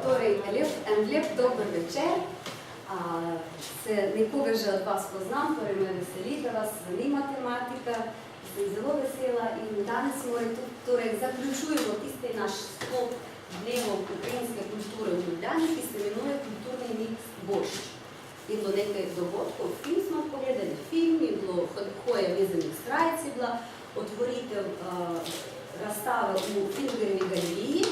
Torej, en lep dober večer. Se nekoga že od vas poznam, torej me veseli, da vas zanima tematika. Sem zelo vesela in danes torej zaključujemo tisti naš skop dnevov ukrajinske kulture v Ljubljani, ki se imenuje Kulturni miks Bošč. Je bilo nekaj dogodkov, film smo pogledali, film, je bilo hoje vezanih skrajc, je bila otvoritev razstave v Finžgarjevi galeriji.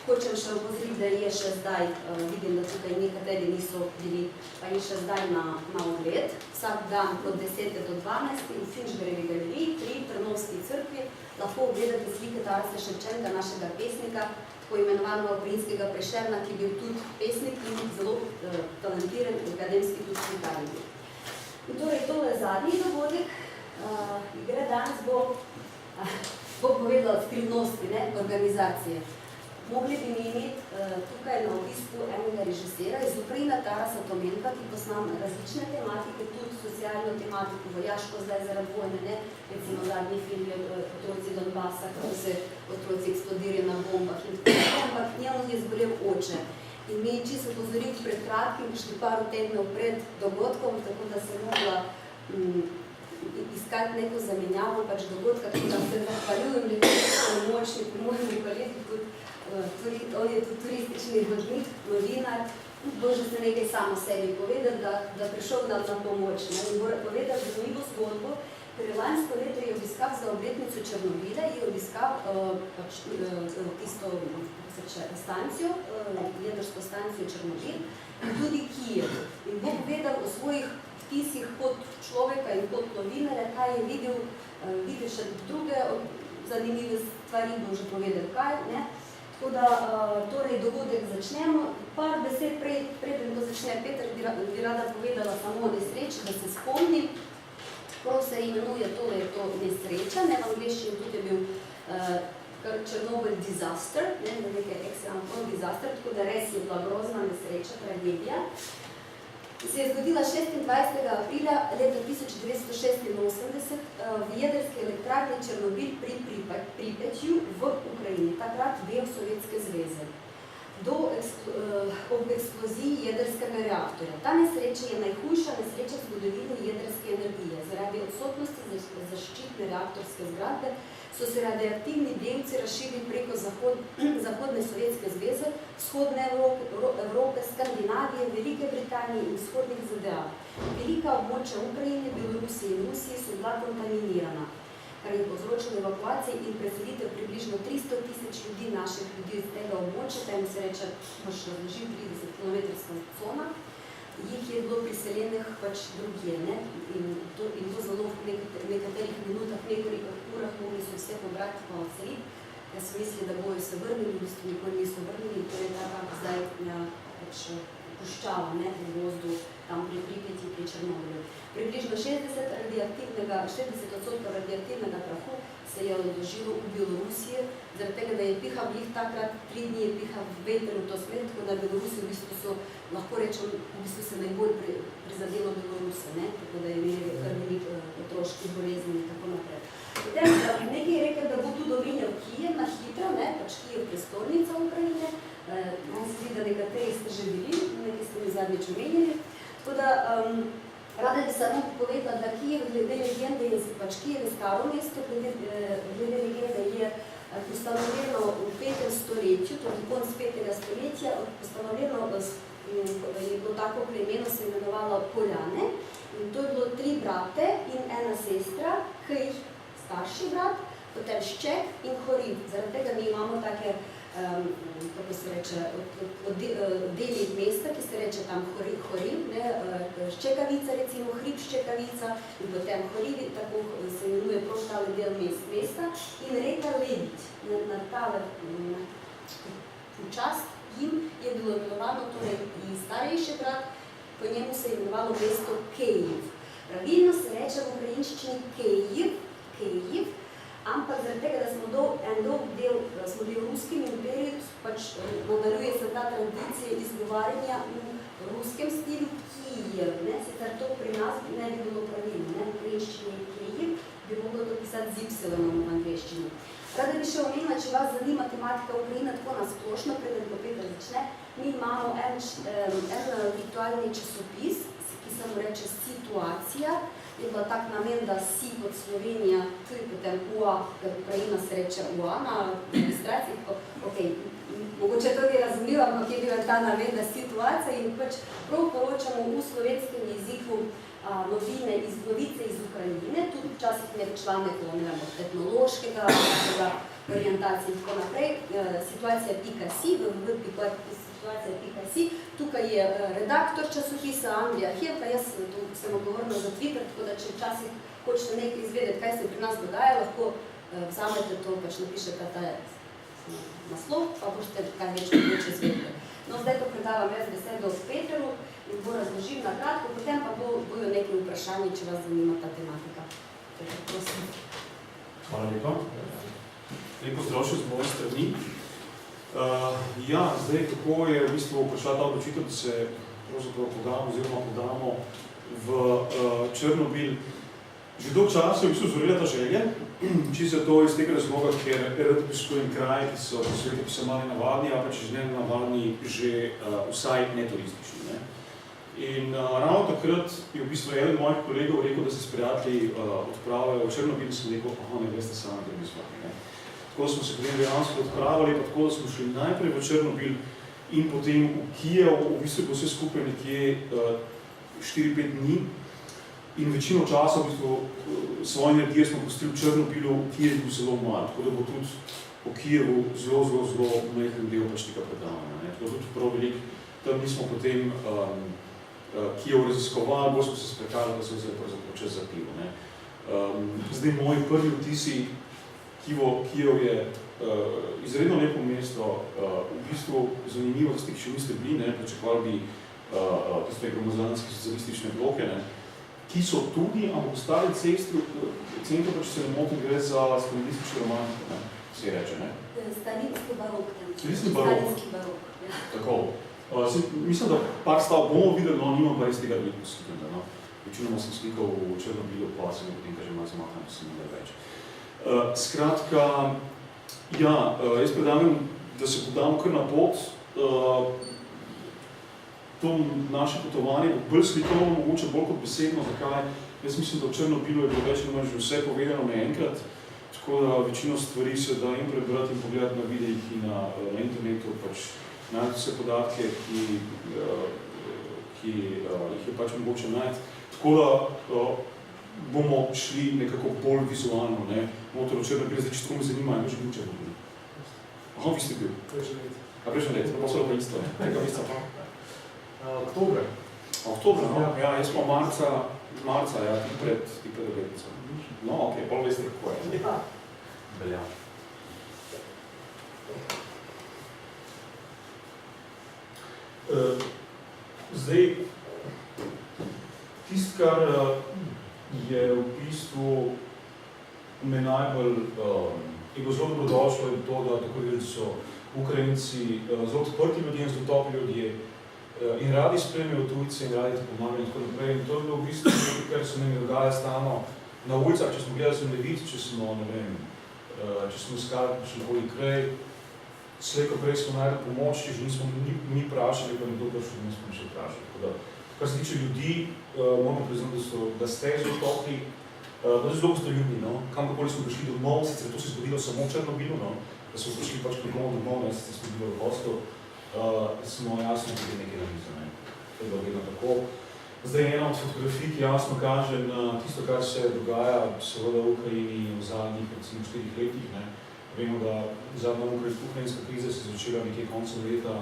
Hočem še opozoriti, da je še zdaj, vidim, da tukaj nekateri niso bili, pa je še zdaj na ogled. Vsak dan od 10. do 12. v Finžgarjevi galeriji pri Trnovski crkvi lahko ogledate slike Tarasa Ševčenka, našega pesnika, tako imenovanega ukrajinskega Prešerna, ki je bil tudi pesnik in zelo talentiran akademski tudi slikarij. In torej tole zadnji dogodek, igre danes bo povedala skrivnosti organizacije. Mogli bi imeti tukaj na obisku enega režisera iz Ukrajine, Tarasa Tomenka, ki posname različne tematike, tudi socialno tematiko, vojaško zdaj zaradi vojne, recimo zadnji film je Otroci Donbasa, kako se otroci eksplodirajo na bombah in tako, ampak njemu je zbolel oče. In mi je čisto opozoriti pred kratkim, šli par tednov pred dogodkom, tako da se mogla iskati neko zamenjavo dogodka, tako da se zahvaljujem ljudem močni pri mojemu kolegu, on je tudi turistični vodnik, novinar, bože se nekaj samo sebi povedati, da prišel nam na pomoč. In mora povedati zanimivo zgodbo, ker lansko leto je obiskal za obletnico Černobila, je obiskal tisto stancijo, jedrsko stancijo Černobil in tudi Kijev. In bo povedal o svojih vtisih kot človeka in kot novinarja, kaj je videl še druge zanimive stvari, bo že povedal kaj, ne. Tako da, torej, dogodek začnemo. Par besed preden to začne, Peter bi rada povedala samo o nesreči, da se spomnim. Prav se imenuje tole je to nesreča, ne v angliščini tudi je bil Chernobyl disaster, ne nekaj extra disaster, tako da res je bila grozna nesreča, tragedija. Se je zgodila 26. aprila leta 1986 v jedrski elektrarni Černobil pri Pripetju v Ukrajini, takrat del Sovjetske zveze, ob eksploziji jedrskega reaktorja. Ta nesreča je najhujša nesreča v zgodovini jedrske energije. Zaradi odsotnosti zaščitne reaktorske zgradbe so se radioaktivni delci razširili preko zahodne Sovjetske zveze, vzhodne Evrope, Skandinavije, Velike Britanije in vzhodnih ZDA. Velika območja Ukrajine, Belorusije in Rusije so bila kontaminirana, kar je povzročilo evakuacije in preselitev približno 300 000 ljudi, naših ljudi iz tega območja, temu se reče, boš razložil 30-kilometrska cona, jih je bilo priseljenih drugje, ne? In to zelo v nekaterih minutah, nekoliko urah mogli so vse pobrati pa odseliti, ker so mislili, da bojo se vrnili, v bistvu nikoli niso vrnili, to je tako zdaj puščava, ne, v gozdu, tam pri Pripeti, pri Černobilju. Približno 60% radioaktivnega prahu se je odložilo v Belorusiji, zaradi tega, da je pihal jih takrat 3 dni je pihal veter v to smer, tako da Belorusi v bistvu so, lahko rečem, v bistvu se najbolj prizadelo Beloruse, ne, tako da je imeli kar veliko otroških bolezni in tako naprej. Potem nekaj je rekel, da bo tudi omenjal Kijev na hitro, ne, Kijev prestolnica Ukrajine, on se zdi, da nekateri ste že bili, nekaj ste mi zadnjič omenili, tako da rada bi samo povedala, da Kijev glede legende je Kijev je staro mesto, glede legende je ustanovljeno v 5. stoletju, torej konc 5. stoletja, ustanovljeno je bilo tako plemeno, se imenovalo Poljane, in to je bilo 3 brate in 1 sestra, Kij, starši brat, potem Šček in Horiv. Zaradi tega mi imamo take, kako se reče, deli mesta, ki se reče tam Horiv, Ščekavica recimo, Hrib Ščekavica in potem Horiv, tako se imenuje prav tale del mesta in reka Ledić. Na tale čast jim je bilo imenovano, torej in starejši brat, po njemu se je imenovalo mesto Kijev. Pravilno se reče v ukrajinščini Kijev, ampak zaradi tega, da smo en dolg del, smo bili v ruskem imperiju, nadaljuje se ta tradicija izgovarjanja v ruskem stilu Kijev, ne, sicer to pri nas ne bi bilo pravilno, ne, v ukrajinščini Kijev, bi moglo to pisati z Y v angleščini. Rada bi še omenila, če vas zanima tematika Ukrajine tako nasplošno, preden pa Peter začne, mi imamo en virtualni časopis, ki se mu reče Situacija. Je bila tak namen, da si kot Slovenija, tudi potem UA, ker Ukrajina se reče UA na registraciji. Mogoče to ni razumljivo, ampak je bila ta namen, da Situacija in pač prav poročamo v slovenskem jeziku novice iz Ukrajine, tudi včasih nek članek tehnološkega, orientacije in tako naprej. Situacija.si, situacija.si. Tukaj je redaktor časopisa Andrija Helka, jaz sem odgovorna za Twitter, tako da če včasih hočete nekaj izvedeti, kaj se pri nas dogaja, lahko vzamete to, pač napišete ta naslov, pa boste kaj več izvedeli. No, zdaj pa predavam jaz besedo Petru in bo razložil na kratko, potem pa bojo nekaj vprašanji, če vas zanima ta tematika. Peter, prosim. Hvala lepa. Lepo zdrav še z moje strani. Zdaj, kako je v bistvu prišla ta odločitev, da se pravzaprav podamo v Črnobil. Že dolg čas je v bistvu zorila ta želja, čisto to iz tega razloga, ker rad obiskujem kraje, ki so v svetu, ki so malo navadni, ali pa če že ne navadni, že vsaj neturistični. Ne? In ravno takrat je v bistvu eden mojih kolegov rekel, da se s prijatelji odpravljajo v Črnobil in sem rekel, ne veste sami, da bi z vami. Tako smo se potem dejansko odpravili, pa tako da smo šli najprej v Črnobil in potem v Kijev, v bistvu bo vse skupaj nekje 4-5 dni. In večino časa v bistvu svoje energije smo pustili v Črnobilu, Kijev je bil zelo malo, tako da bo tudi po Kijevu zelo majhen del pač tega predavanja. Tako tudi prav veliko, tam nismo potem Kijev raziskovali, bolj smo se sprekali, da se vzeli pravzaprav čez za pivo. Zdaj moji prvi vtisi, Kijev je izredno lepo mesto, v bistvu zanimivo, ki še niste bili, pričakovali bi tiste gromozanske socialistične bloke, ki so tudi, ampak ostali centru, pa če se ne motim, gre za stalinistično romantiko, se reče, ne? Stalinski barok. Stalinski barok. Tako. Mislim, da par stav bomo videli, no, nimam pa res tega veliko slikanja, no. Večinoma sem slikal v Črnobilu, pa sem potem, kaže malo zamaham, da sem nekaj več. Skratka, jaz predamem, da se podamo kar na pot. To naše potovanje bo bolj slikovno, mogoče bolj kot besedno, zakaj. Jaz mislim, da v Črnobilu je bilo več ali manj že vse povedano naenkrat, tako da večino stvari se da in prebrati in pogledati na videih in na internetu, pač najti vse podatke, ki jih je pač mogoče najti. Tako da bomo šli nekako bolj vizualno, noter v Črnobil. Zdaj, čisto me zanima, je že bil Črnobil? Aha, vi ste bil? Prejšnji let, pa so pa isto, tega meseca pa. Oktober, no? Jaz smo marca, ti pred obletnico. No, ok, pol veste, kako je. Velja. Zdaj, tisto, kar je v bistvu me najbolj je bilo zelo dobrodošlo, je to, da tako da so Ukrajinci zelo odprti ljudje in zelo topli ljudje in radi spremljajo tujce in radi te pomagajo in tako naprej. In to je bilo v bistvu nekaj, kar se nam je dogaja stalno na ulicah, če smo gledali zemljevid, če smo iskali še nekoli kraj, slejko prej smo najdeli pomoč, če že nismo mi vprašali, pa nekdo prišel, nismo še vprašali. Tako da, kar se tiče ljudi, moramo priznati, da ste zelo topli, da zelo ste ljudni, no. Kamkoli smo prišli domov, sicer to se zgodilo samo v Črnobilu, no, da smo prišli pač domov, sicer smo bili v hostelu, smo jasno tudi nekaj napisali. To je bilo vedno tako. Zdaj, ena od fotografij, ki jasno kaže na tisto, kar se dogaja seveda v Ukrajini v zadnjih, recimo, 4 letih. Vemo, da zadnja ukrajinska kriza se je začela nekje koncem leta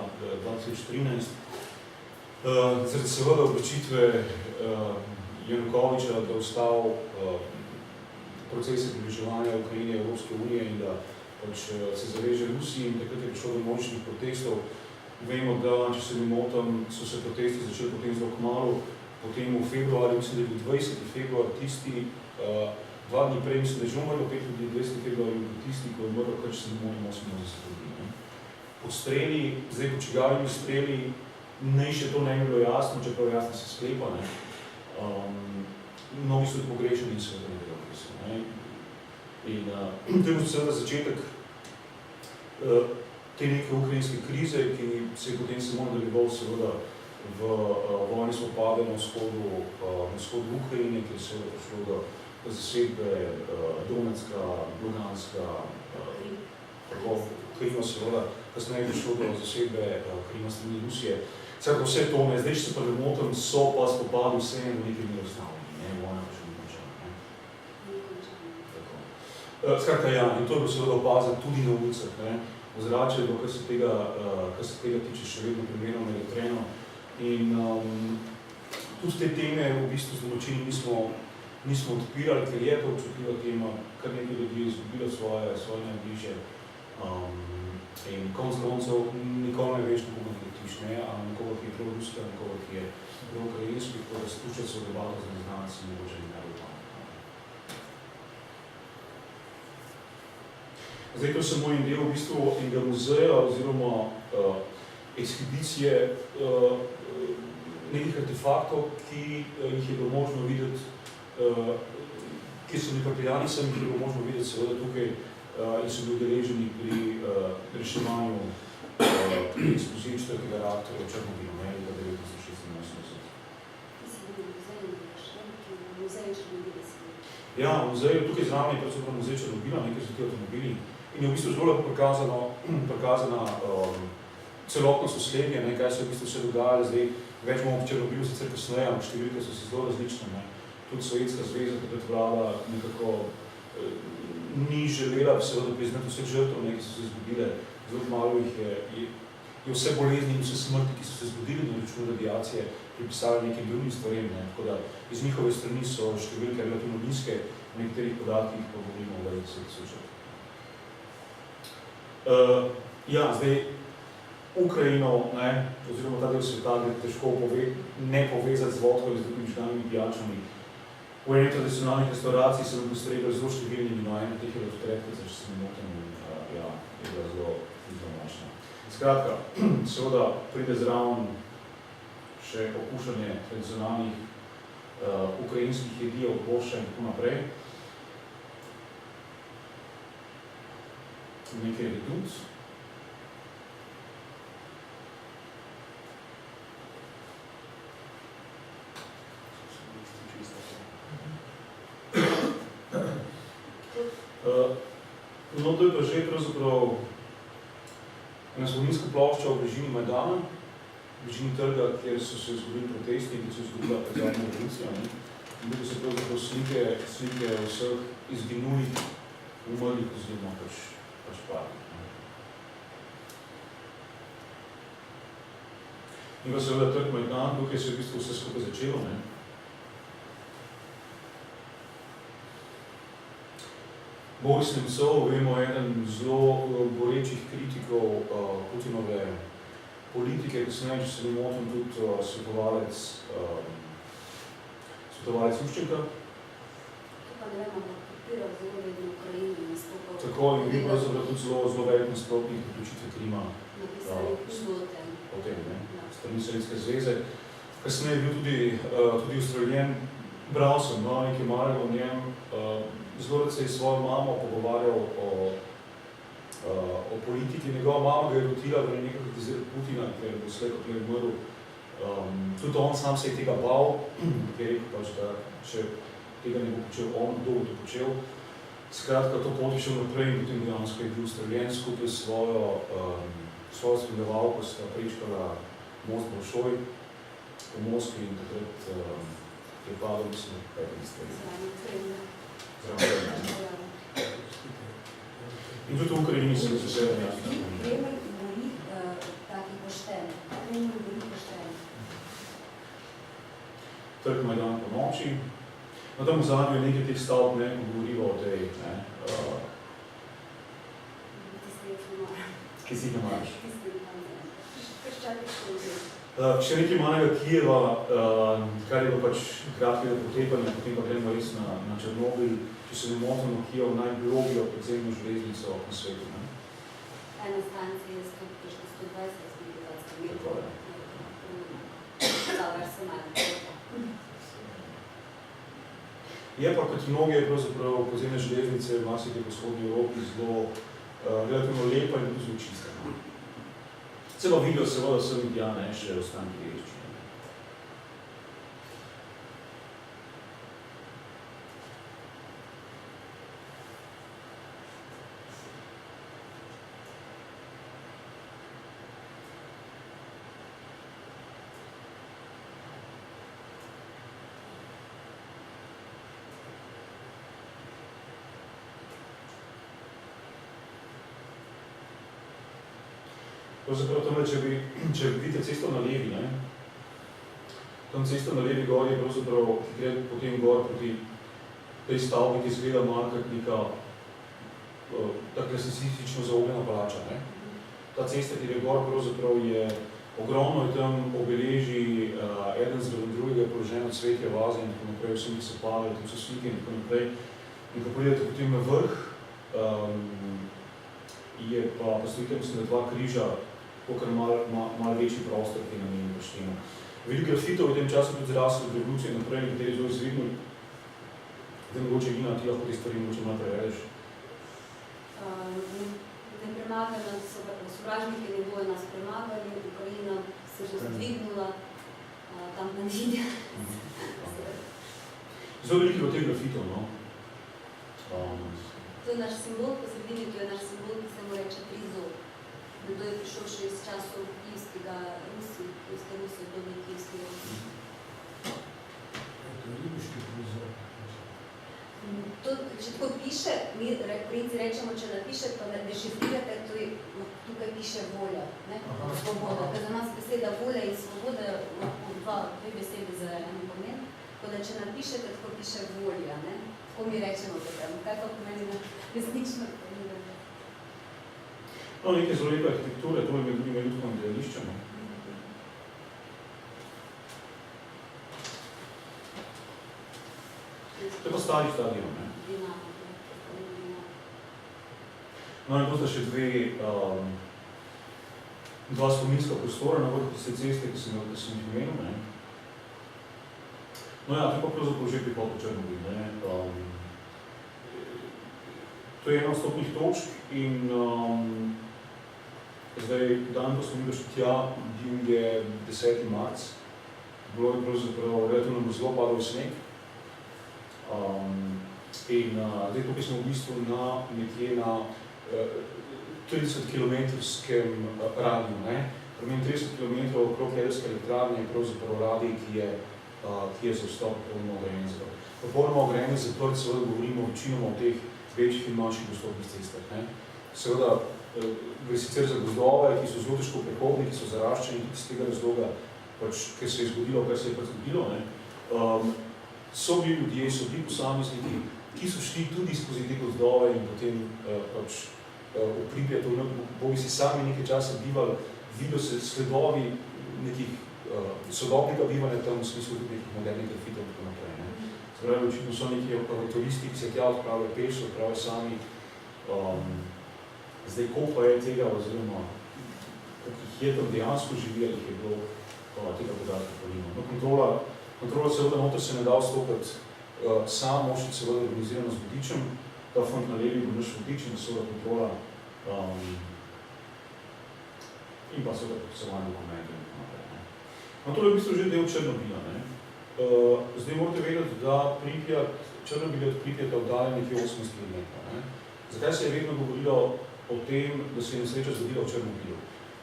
2013. Zaradi seveda odločitve Janukoviča, da ostal procese približevanja Ukrajine Evropske unije in da pač se zaveže Rusiji in takrat je prišlo do množičnih protestov. Vemo, da, če se ne motim, so se protesti začeli potem zelo kmalu, potem v februarju, mislim, da je bil 20. februar, tisti, 2 dni prej, mislim, da je že umrlo 5 ljudi, 20. februar je bil tisti, ko je umrlo, kar če se ne motim, 88 ljudi. Odstreli, zdaj po čigavimi streli, naj še to ne bi bilo jasno, čeprav jasno se sklepa, mnogi so pogrešeni in seveda ne vedo, kaj so. In to je seveda začetek te neke ukrajinske krize, ki se je potem samo nadaljeval seveda v vojni spopade na vzhodu Ukrajine, kjer se je prišlo do zasedbe Donetska, Luganska, Krima seveda, kasneje je prišlo do zasedbe Krima strani Rusije. Skratka, vse to, ne, zdaj, če se pa ne motim, so pa spopadi vseeno nekaj neustavljeni, ne, vojna pa še ni končana, ne. Skratka, ja, in to je bilo seveda opaziti tudi na ulicah, ne. Ozračje je bilo, kar se tega tiče, še vedno primerno naelektreno. In tudi te teme v bistvu z domačini nismo odpirali, ker je to občutljiva tema, kar nekaj ljudi je izgubilo svoje najbližje. In konec koncev nikoli ne veš, nekoga ne letiš, ne, a nekoga, ki je proruska, nekoga, ki je proukrajinski, tako da spuščati se v debato z neznanci mogoče ni najbolj pametno. Zdaj, to je samo en del v bistvu enega muzeja oziroma ekshibicije nekih artefaktov, ki jih je bilo možno videti, ki so bili pripeljani sem, jih je bilo možno videti seveda tukaj in so bili udeleženi pri reševanju eksplozij 4. reaktorja v Černobilu, ne, leta 1986. Ja, v muzeju, tukaj zraven je pravzaprav muzej Černobila, nekaj so ti avtomobili in je v bistvu zelo lepo prikazana celotno sosledje, ne, kaj se je v bistvu vse dogajalo. Zdaj, več bomo v Černobilu sicer kasneje, ampak številke so si zelo različne, ne. Tudi Sovjetska zveza, takrat vlada nekako ni želela seveda priznati vseh žrtev, ne, ki so se izgubile. Zelo malo jih je vse bolezni in vse smrti, ki so se zgodili na račun radiacije, pripisali nekim drugim stvarem, ne. Tako da iz njihove strani so številke relativno nizke, v nekaterih podatkih pa govorimo o 10 000. Ja, zdaj, Ukrajino, ne, oziroma ta del sveta, je težko ne povezati z vodko ali z drugimi žganimi pijačami. V eni tradicionalnih restauracij sem postregel zelo številnimi, no, ena teh je od Trepkica, če se ne motim, ja, je bila zelo močna. Skratka, seveda pride zraven še okušanje tradicionalnih ukrajinskih jedi, boša in tako naprej. Nekaj redut. No, to je pa že pravzaprav ena spominska plošča v bližini Majdana, v bližini trga, kjer so se zgodili protesti, ki so izgubila prezadnja revolucija. In tukaj so pravzaprav slike vseh izginulih, umrlih oziroma pač parih. In pa seveda trg Majdan, tukaj se je v bistvu vse skupaj začelo, ne. Boris Nemcov, vemo, eden zelo gorečih kritikov Putinove politike, kasneje, če se ne motim, tudi svetovalec Juščenka. To pa ne vem, ampak podpira zelo vedno Ukrajini in stopal. Tako, in bil pravzaprav tudi zelo velik nasprotnik priključitve Krima o tem, ne, strani Sovjetske zveze. Kasneje je bil tudi ustreljen. Bral sem, no, nekaj malega o njem. Zelo rad se je s svojo mamo pogovarjal o politiki. Njegova mama ga je rotila, da je nekaj kritizirati Putina, ker bo slej kot je umrl. Tudi on sam se je tega bal, ker je rekel pač, da če tega ne bo počel on, kdo bo to počel. Skratka, to pot je šel naprej in potem dejansko je bil ustreljen skupaj s svojo spremljevalko, sta prečkala most Bolšoj v Moskvi in takrat je padel, mislim, petih stvari. In tudi v Ukrajini se vse jasno. Kreml govori taki pošten. Kreml govori pošten. Trg Majdan po noči. No, tam v zadnju je nekaj teh stavb, ne, ko govoriva o tej, ne, ki si jih ne maraš. Še nekaj malega Kijeva, kar je bilo pač kratkega potepanja, potem pa gremo res na Černobil, če se ne motimo, Kijev najglobljo podzemno železnico na svetu. Ne? Ena stancija je 120 metrov. Je pa, kot mnoge pravzaprav podzemne železnice v marsikaj po vzhodni Evropi zelo relativno lepa in tudi zelo čista. Se pa vidijo seveda sem in tja, ne, še ostanki reščine. Pravzaprav tamle, če vidite cesto na levi, ne? Tam cesto na levi gor je pravzaprav, ki gre potem gor proti tej stavbi, ki izgleda malo kot neka ta klasicistično zaobljena palača, ne? Ta cesta, ki gre gor, pravzaprav je ogromno je tam obeleži eden zraven drugega položeno cvetje, vaze in tako naprej, vsem, ki se padajo, tam so slike in tako naprej. In ko pridete potem na vrh, je pa postojite, mislim, da dva križa, kakor malo večji prostor, ki nam je pošteno. Veliko grafitov v tem času tudi zrasli od revolucije in naprej, nekateri zelo izvidni. Zdaj mogoče Gina, ti lahko te stvari mogoče malo prevedeš. Ne premagali nas, sovražniki ne bojo nas premagali, Ukrajina se že zdvignula, tam na vidja. Zelo veliko od teh grafitov, no. To je naš simbol, po sredini to je naš simbol, ki se mu reče prizor. To je prišel še iz časov kijevskega Rusi, kijevske Rusi, obdobje kijevskega Rusi. To je ribiški prizor. To, če tako piše, mi Ukrajinci rečemo, če napiše, pa ne dešifrirate, to je, tukaj piše volja, ne? Svoboda. Ker za nas beseda volja in svoboda lahko dve besede za en pomen. Tako da, če napišete, tako piše volja, ne? Tako mi rečemo tega. Kaj pa pomeni na resnično pomeni? No, nekaj zelo lepe arhitekture, to je med drugim ljudsko gledališče, no. To je pa stari stadion, ne? No, in potem še dva spominska prostora na vrhu tiste ceste, ki sem jih omenil, ne? No ja, to je pa pravzaprav že prihod v Črnobil, ne? To je ena od vstopnih točk in zdaj, dan, ko smo mi došli tja, bil je 10. marc, bilo je pravzaprav relativno zelo padal sneg. In zdaj tukaj smo v bistvu nekje na 30 kilometrskem radiju, ne? Pomeni 30 kilometrov okrog jedrske elektrarne je pravzaprav radij, ki je za vstop popolnoma ograjen. Popolnoma ograjen je zaprt, seveda govorimo večinoma o teh večjih in manjših dostopnih cestah, ne? Seveda gre sicer za gozdove, ki so zelo težko prehodni, ki so zaraščeni iz tega razloga, pač, ker se je zgodilo, kar se je pač zgodilo, ne? So bili ljudje, so bili posamezniki, ki so šli tudi skozi te gozdove in potem pač v Pripjatu, bogi si sami nekaj časa bivali, vidijo se sledovi nekih sodobnega bivanja tam v smislu tudi nekih modernih grafitov in tako naprej, ne? Spravi, očitno so neki turisti, ki se tja odpravijo peš, odpravijo sami. Zdaj, koliko je tega, oziroma koliko jih je tam dejansko živeli, je bilo tega podatka polino. No, kontrola seveda noter se ne da vstopiti sam, mošti seveda organizirano z vodičem, ta fant na levi bo naš vodič in seveda kontrola in pa seveda podpisovanje dokumentov in tako naprej. No, to je v bistvu že del Černobila, ne? Zdaj morate vedeti, da Černobil je od Pripjata oddaljen nekje 80 km, ne? Zakaj se je vedno govorilo o tem, da se je nesreča zgodila v Černobilu?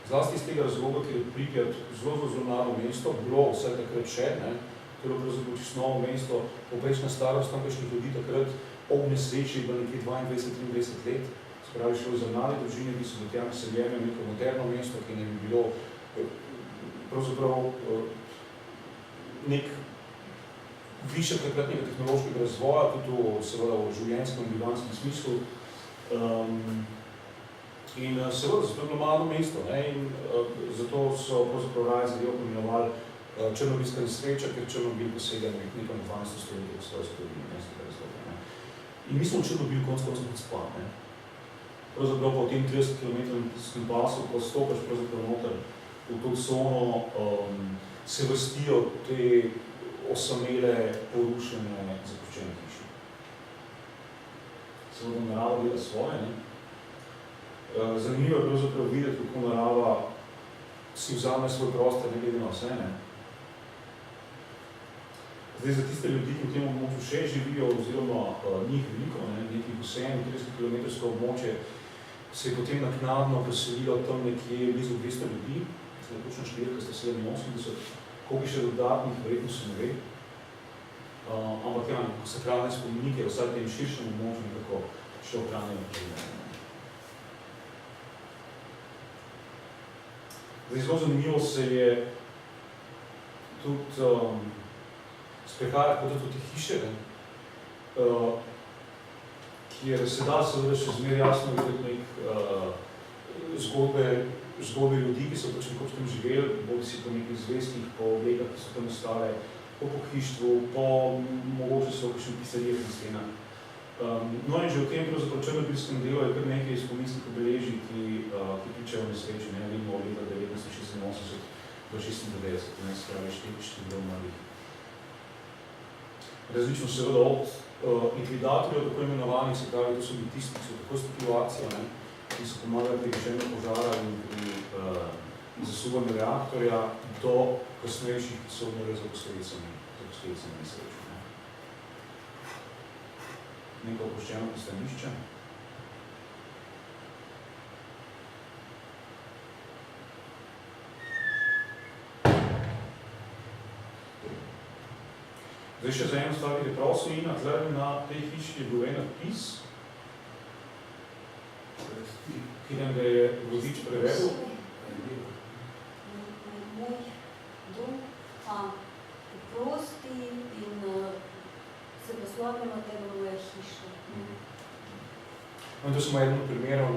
Zlasti iz tega razloga, ker je Pripjat zelo mlado mesto, bilo vse takrat še, ne? To je bilo pravzaprav čisto novo mesto, povprečna starost tamkajšnjih ljudi takrat ob nesreči je bila nekje 22-23 let. Se pravi, šlo za mlade družine, ki so do tja naseljene v neko moderno mesto, ki ne bi bilo pravzaprav nek višek takratnega tehnološkega razvoja, tudi seveda v življenjskem in bivanskem smislu. In seveda, zato je bilo malo mesto, ne? In zato so pravzaprav raje zadevo poimenovali Černobilska nesreča, ker Černobil posega nekam 12. stoletje v svoje zgodovine, ne? In mi smo v Černobil konec kot span, ne? Pravzaprav po tem 30 km pasu, ko stopaš pravzaprav noter v to cono, se vrstijo te osamele, porušene, zapuščene hiše. Seveda narava dela svoje, ne? Zanimivo je pravzaprav videti, kako narava si vzame svoj prostor, ne glede na vse, ne? Zdaj, za tiste ljudi, ki v tem območju še živijo, oziroma njih veliko, ne, nekih 30 km območje, se je potem naknadno preselilo tam nekje blizu 200 ljudi, se je točno številka, sta 87, koliko še dodatnih, verjetno se ne ve. Ampak ja, sakralne spomenike, vsaj tem širšem območju nekako še ohranjajo. Zdaj, zelo zanimivo se je tudi sprehajati po te hiše, kjer se da seveda še zmeraj jasno videti zgodbe ljudi, ki so pač nekoč tam živeli, bodi si po nekih zvezkih, po vekah, ki so tam ostale, po pohištvu, po mogoče so kakšne pisarijah na stenah. No in že v tem pravzaprav črnobilskem delu je kar nekaj spominskih obeležij, ki pričajo v nesreči, ne vidimo od leta 1986 do 1996, ne skravi število malih. Različno seveda od likvidatorjev, tako imenovanih, se pravi, to so bili tisti, ki so tako stopili v akcijo, ki so pomagali pri gašenju požara in pri zasuvanju reaktorja, do kasnejših, ki so umrli za posledicami nesreče. Neko opuščeno pristanišče. Zdaj še za eno stvar, ki je prosil in na tej hiši je bil en napis, ki nam ga je Vodič prevedel. Moj dom, prosti in se poslovimo tega moje hiše. To smo eden od primerov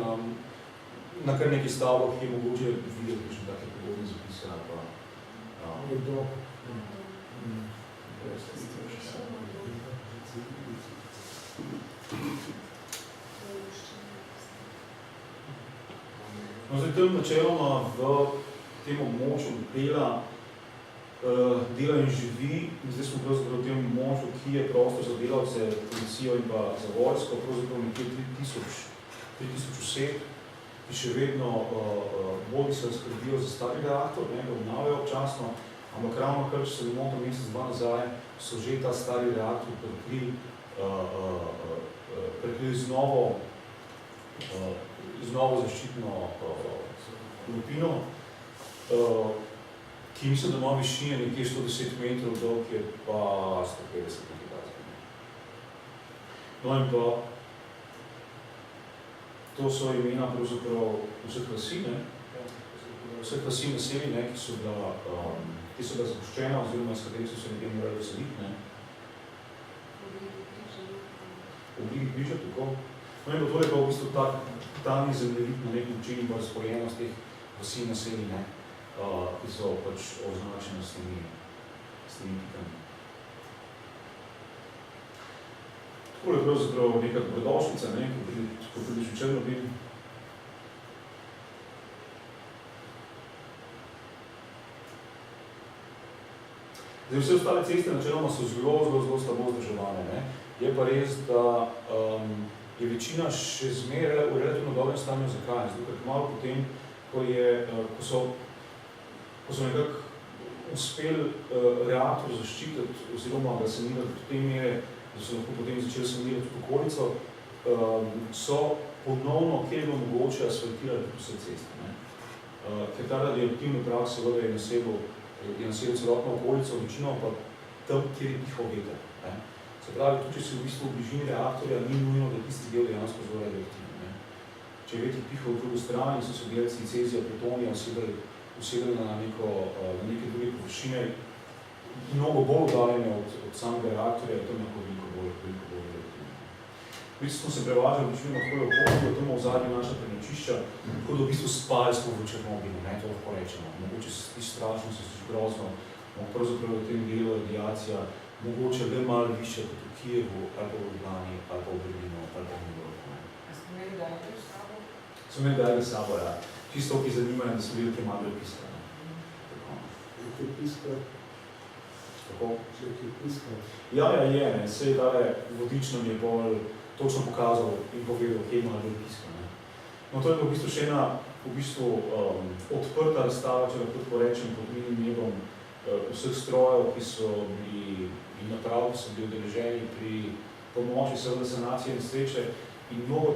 na kar nekaj stavbah, ki je mogoče videti kakšne take podobne zapise ali pa Kdo? No, zdaj, tam načeloma v tem območju dela in živi, zdaj smo pravzaprav v tem območju, ki je prostor za delavce, policijo in pa za vojsko, pravzaprav nekje 3000 oseb, ki še vedno bodi se skrbijo za stari reaktor, ne, ga obnavljajo občasno, ampak ravno kar, če se ne motim mesec, dva nazaj, so že ta stari reaktor prekrili z novo zaščitno lupino, ki mislim, da ima višine nekje 110 metrov dolg, je pa 150 metrov. No in pa to so imena pravzaprav vseh klasi, vseh klasi naselij, ki so bila zapuščena, oziroma s katerih so se ljudje morali veseliti. V obliki križa, tako. No in pa to je pa v bistvu talni zemljevid na nek način in pa razporejenost teh vasi naselij, ki so pač označene s temi pikami. Tako je pravzaprav neka dobrodošlica, ko pridiš v Črnobil. Zdaj, vse ostale ceste načeloma so zelo slabo vzdrževane. Je pa res, da je večina še zmeraj v relativno dobrem stanju. Zakaj? Zato, ker malo potem, ko so nekako uspeli reaktor zaščititi oziroma ga sanirati do te mere, da so lahko potem začeli sanirati tudi okolico, so ponovno, kjer je bilo mogoče, asfaltirali vse ceste. Ker ta radioaktivni prah seveda je naselil celotno okolico, večino pa tam, kjer je pihal veter. Se pravi, tudi če si v bistvu v bližini reaktorja, ni nujno, da tisti del dejansko zelo radioaktivni. Če je veter pihal v drugo stran in so se delci cezija, plutonija usedali na neke druge površine, mnogo bolj oddaljene od samega reaktorja, je tam veliko bolj radioaktivni. V bistvu smo se prevažali večino tako okolje, tam v zadnji naša prenočišča, tako da v bistvu spali smo v Černobilu, to lahko rečemo. Mogoče se ti strašno, se ti grozno, pravzaprav v tem delu radiacija, mogoče le malo više kot v Kijevu, ali pa v Ljubljani, ali pa v Berlinu, ali pa v New Yorku. Ste imeli Geiger s sabo? Smo imeli Geiger s sabo, ja. Čisto, ki zanimajo, da smo bili te malo piska. Te piska? Tako? Če je piskal. Ja, je, ne. Sej tale vodič nam je bolj točno pokazal in povedal, kje ima del piska, ne. No, to je v bistvu še ena odprta razstava, če lahko tako rečem, pod milim nebom vseh strojev, ki so bili naprav, ki so bili udeleženi pri pomoči seveda sanacije nesreče in mnogo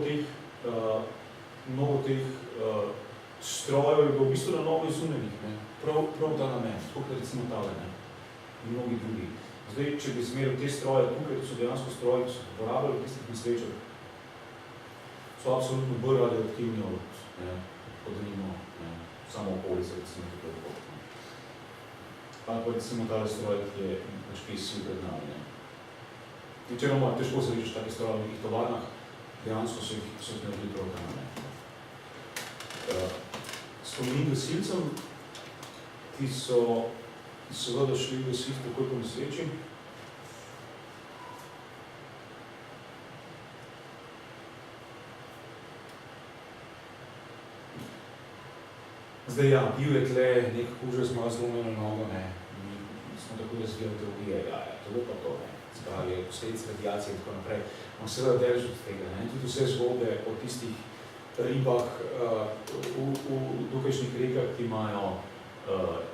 teh strojev je bilo v bistvu na novo izumljenih, ne. Prav ta namen, tako kot recimo tale, ne. In mnogi drugi. Zdaj, če bi zmeril te stroje tukaj, to so dejansko stroji, ki so uporabljali v tistih nesrečah, so absolutno bolj radioaktivni od denimo, samo okolice, recimo tukaj okolice. Ali pa recimo tale stroj, ki je pač sil pred nami, ne. Načeloma težko se reči take stroje v nekih tovarnah, dejansko so jih naredili prav ta namen. Spomenim gasilcem, ki so seveda šli gasilci takoj po nesreči. Zdaj ja, bil je tle nek kužec malo zlomljeno nogo, ne. Mi smo tako razvijali teorije, to bo pa to, ne. Spravi, posledice radiacije in tako naprej. On seveda delž od tega, ne. Tudi vse zgodbe o tistih ribah v tukajšnjih rekah, ki imajo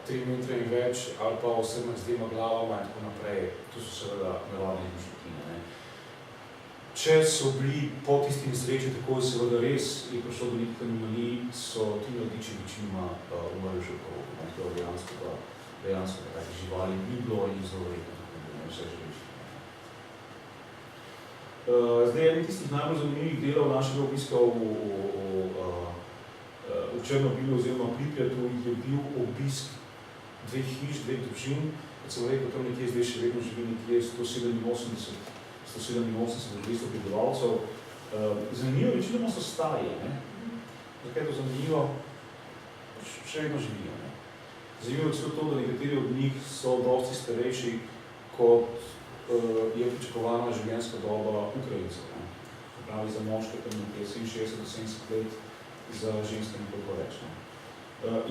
3 metre in več, ali pa 18 dvema glavama in tako naprej, to so seveda naravne izmišljotine, ne. Če so bili po tisti nesreči takoj seveda res je prišlo do nekih anomalij, so ti mladiči večinoma umrli že v krogu, ne. To dejansko takih živali ni bilo in zelo redno, ne, vse živišče. Zdaj, eden tistih najbolj zanimivih delov našega obiska v Černobilu oziroma Pripjatu je bil obisk 2 hiš, 2 družin, kot sem rekel, tam nekje zdaj še vedno živi nekje 187 prebivalcev. Zanimivo, večinoma so stari, ne. Zakaj je to zanimivo? Še vedno živijo, ne. Zanimivo je celo to, da nekateri od njih so dosti starejši, kot je pričakovana življenjska doba Ukrajincev, ne. Pravi za moške tam nekje 67 do 70 let, za ženske nekoliko več, ne.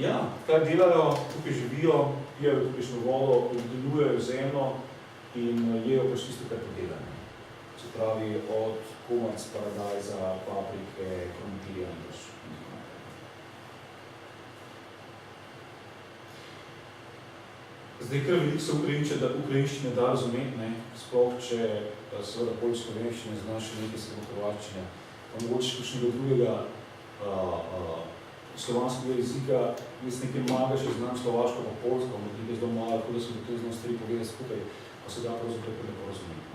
Ja, kaj delajo, tukaj živijo, pijajo tukajšnjo vodo, obdelujejo zemljo in jejo pač tisto, kar podelajo. Se pravi, od komarc, paradajza, paprike, krompirja in pač nekaj naprej. Zdaj, kar veliko se ukrajinščine da razumeti, ne, sploh če seveda poleg slovenščine znaš še nekaj srbohrvaščine, pa mogoče kakšnega drugega slovanskega jezika, jaz nekaj maga še znam slovaško pa polsko, nekaj zelo malo, tako da sem potem znal stvari povedati skupaj, pa se da pravzaprav lepo razumeti.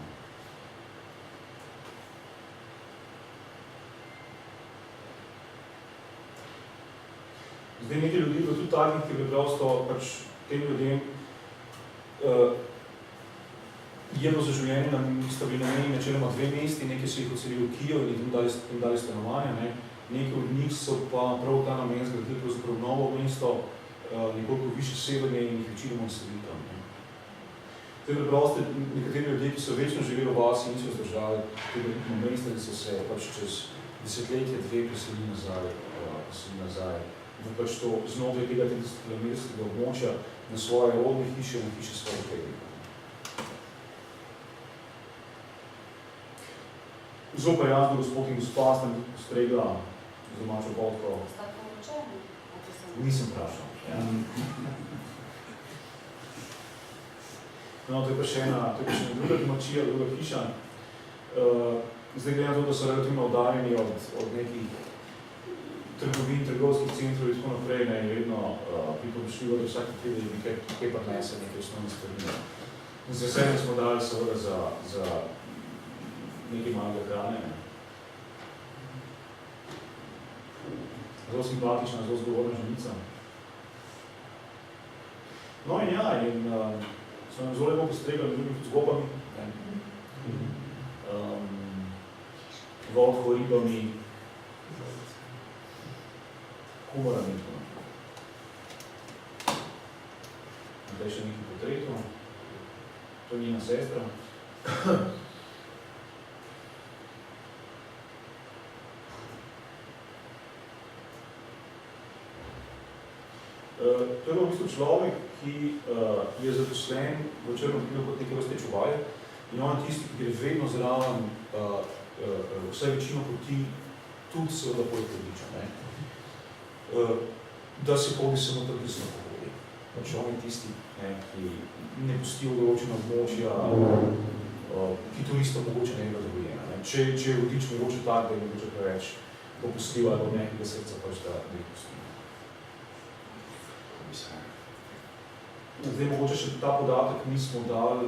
Zdaj nekaj ljudi je tudi takih, ki preprosto pač tem ljudem je bilo za življenje, sta bili namenjeni načeloma 2 mesti, nekaj so jih odselili v Kijev in jim dali stanovanja, ne. Nekaj od njih so pa prav ta namen zgradili pravzaprav novo mesto, nekoliko više severne in jih večinoma odselili tam, ne. Zdaj preprosto nekateri ljudje, ki so večno živeli v vasi, niso zdržali tega mesta, da so se pač čez desetletje 2 preselili nazaj v pač to znotraj tega 30-kilometrskega območja na svoje rodne hiše, na hiše svojih prednikov. Zelo prijazno gospod in gospa sta mi postregla z domačo vodko. Sta poročeni? Nisem vprašal. Ja. No, to je pa še ena druga domačija, druga hiša. Zdaj glede na to, da so relativno oddaljeni od nekih trgovin, trgovskih centrov in tako naprej, ne, je vedno priporočljivo, da vsaki teden bi kaj pa nese nekaj osnovne stvari. Z veseljem smo dali seveda za nekaj malega hrane. Ne. Zelo simpatična, zelo zgovorna ženica. No in ja, so nam zelo lepo postregli med drugim z gobami, vodko, ribami, kumorami in tako naprej. Zdaj še nekaj potretov. To je njena sestra. To je v bistvu človek, ki je zaposlen v Črnobilu kot neke vrste čuvaj in on je tisti, ki gre vedno zraven vse večino poti tudi seveda poleg vodiča, da se podi samo trpisno pohodi. Pač on je tisti, ki ne pusti v določena območja, ki turista mogoče ne bi dovoljena. Če je vodič mogoče tak, da je mogoče preveč popustil ali od nekega srca, pač da ne pusti. Zdaj, mogoče še ta podatek nismo dali,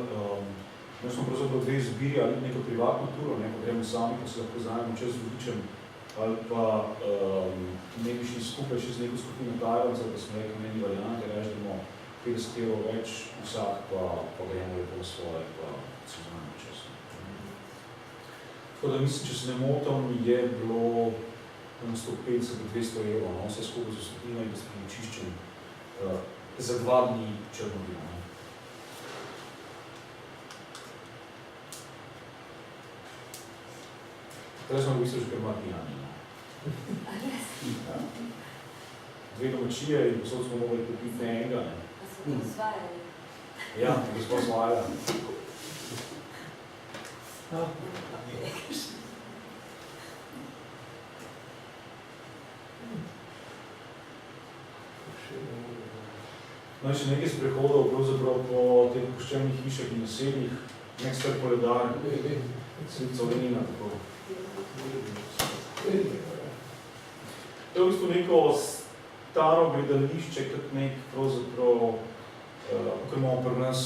smo pravzaprav dve zbiri ali neko privatno turo, ko gremo sami, ko se lahko znajemo čez z vodičem, ali pa ne bi šli skupaj še z neko skupino Tajvancev, pa smo rekli meni variante, reči, da imamo 50 evrov več, vsak pa gremo lepo svoje, pa se znajemo čez. Tako da mislim, če se ne motam, je bilo 150 do 200 evrov, vse skupaj za skupino in da smo očiščeni za 2 dni Črnobila. Zdaj smo v bistvu že kar malo pijani. Dve domačije in posod smo mogli kupiti ne enega. A so to osvajali? Ja, nekaj smo osvajali. No, še nekaj sprehodov pravzaprav po teh opuščenih hišah in naseljih, nek strp poledar, Slovenina, tako. To je v bistvu neko staro gledališče, kot nek pravzaprav, ko imamo pri nas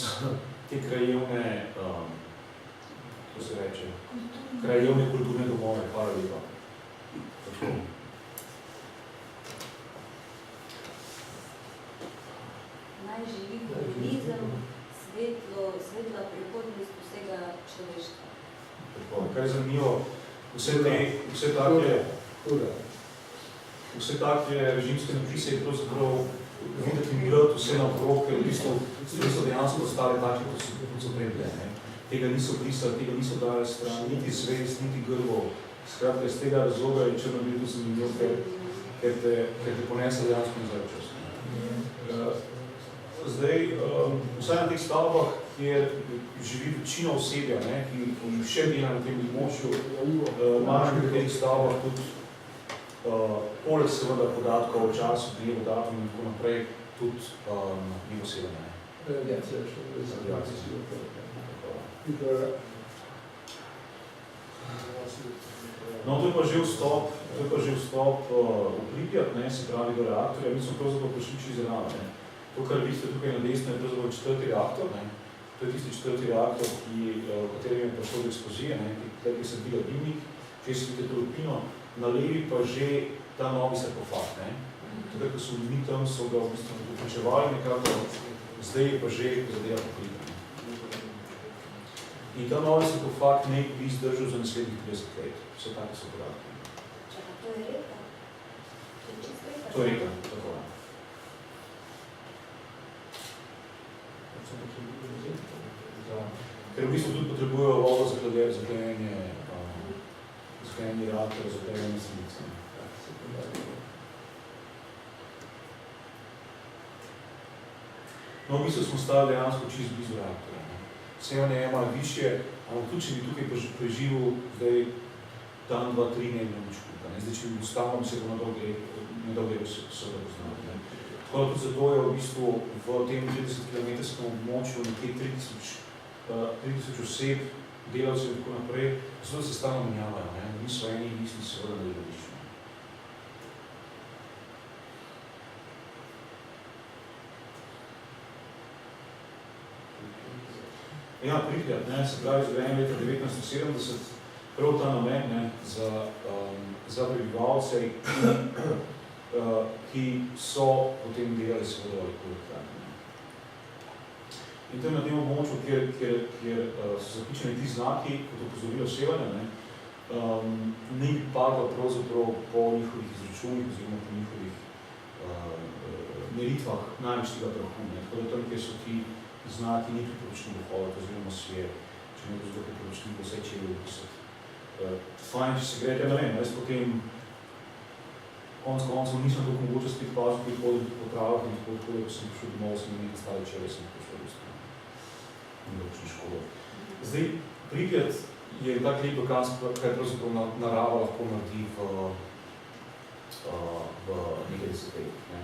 te krajevne, kako se reče, krajevne kulturne domove, hvala lepa. Tako. Naj živi komunizem, svetla prihodnost vsega človeštva. Tako, kaj je zanimivo, vse take režimske napise je pravzaprav videti mirati vse naokrog, ker v bistvu so dejansko ostale take, kot so prebile. Tega niso brisali, tega niso dali stran, niti zvezd, niti grbo. Skratka, iz tega razloga je Črnobil tu zanimiv, ker te ponese dejansko nazaj čas. Zdaj, vsaj na teh stavbah, kjer živi večina osebja, ki še dela na tem območju, imaš pri teh stavbah tudi poleg seveda podatkov o času, dnevu, datumu in tako naprej, tudi njih osebja. No, to je pa že vstop v Pripjat, se pravi do reaktorja, mi smo pravzaprav prišli čez zraven. To, kar vidite tukaj na desno, je pravzaprav 4. reaktor. To je tisti 4. reaktor, v katerem je prišlo do eksplozije, tukaj se bila dimnik, če se vidite to lupino, na levi pa že ta novi sarkofag. Tukaj, ko so mi tam, so ga v bistvu dokončevali nekako, zdaj je pa že zadeva pokrita. In ta novi sarkofag ne bi zdržal za naslednjih 30 let. Vse take so podatke. Čaka, to je reka? To je reka, tako je. Ker v bistvu tudi potrebujejo vodo za hlajenje reaktorja, za hlajenje silice. No, v bistvu smo stali dejansko čisto blizu reaktorja. Severne je malo višje, ampak tudi, če bi tukaj preživel, zdaj dan, 2, 3 ne bi nič kupa. Zdaj, če bi ustavil, bi se ga nedolgo seveda poznali. Tako da tudi zato je v bistvu v tem 30-kilometrskem območju nekje 3000 oseb, delavcev in tako naprej, zato da se stalno menjavajo, niso eni in isti seveda na delovišču. Ja, Pripjat, se pravi, zgrajen leta 1970, prav ta namen za prebivalce, ki so potem delali seveda elektrarne. In tam na tem območju, kjer so zapičeni ti znaki, kot opozorilo sevanja, ne bi padal pravzaprav po njihovih izračunih oziroma po njihovih meritvah največ tega prahu. Tako da tam, kjer so ti znaki, ni priporočni dohoditi oziroma svet, če ne bo zelo priporočni, bo vse če je opisati. Fajn, če se grete, ne vem, jaz potem konec koncev nisem tako mogoče spet pazil, ki hodil po travah in tako, ko sem prišel domov, sem nekaj stali čele, sem prišel v Sloveniji in dočni školo. Zdaj, Pripjat je tak lep dokaz, kaj pravzaprav narava lahko naredi v nekaj desetletjih. Ne.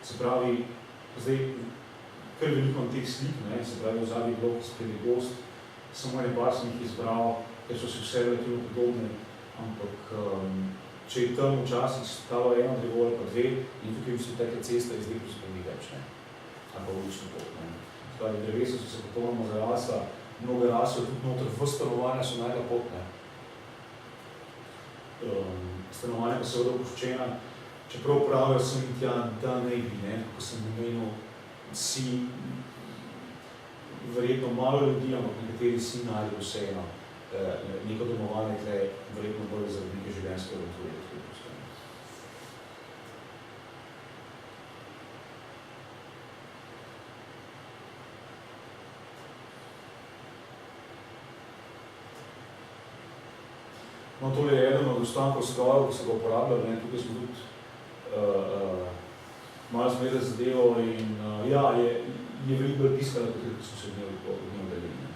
Se pravi, zdaj, kar veliko teh slik, ne, se pravi, v zadnji blok spred je gost, samo ene par sem jih izbral, ker so si vse relativno podobne, ampak če je tam včasih stalo eno drevo ali pa dve in tukaj v tekle cesta je zdaj prospredi več, ne, ali pa ulično pot, ne. Se pravi, drevesa so se popolnoma zarasla, mnoge rase, tudi noter v stanovanja so najla pot, ne. Stanovanja pa seveda opuščena, čeprav pravijo sem in tja, da ne bi, ne, ko sem omenil, si verjetno malo ljudi, ampak nekateri si najde vseeno neko domovanje tle, verjetno bolj zaradi neke življenjske aventure. No, to je eden od ostankov strojev, ki se ga uporabljajo, ne, tukaj smo tudi malo zmedali zadevo in ja, je veliko bolj tiskala, kot so se v njej delili.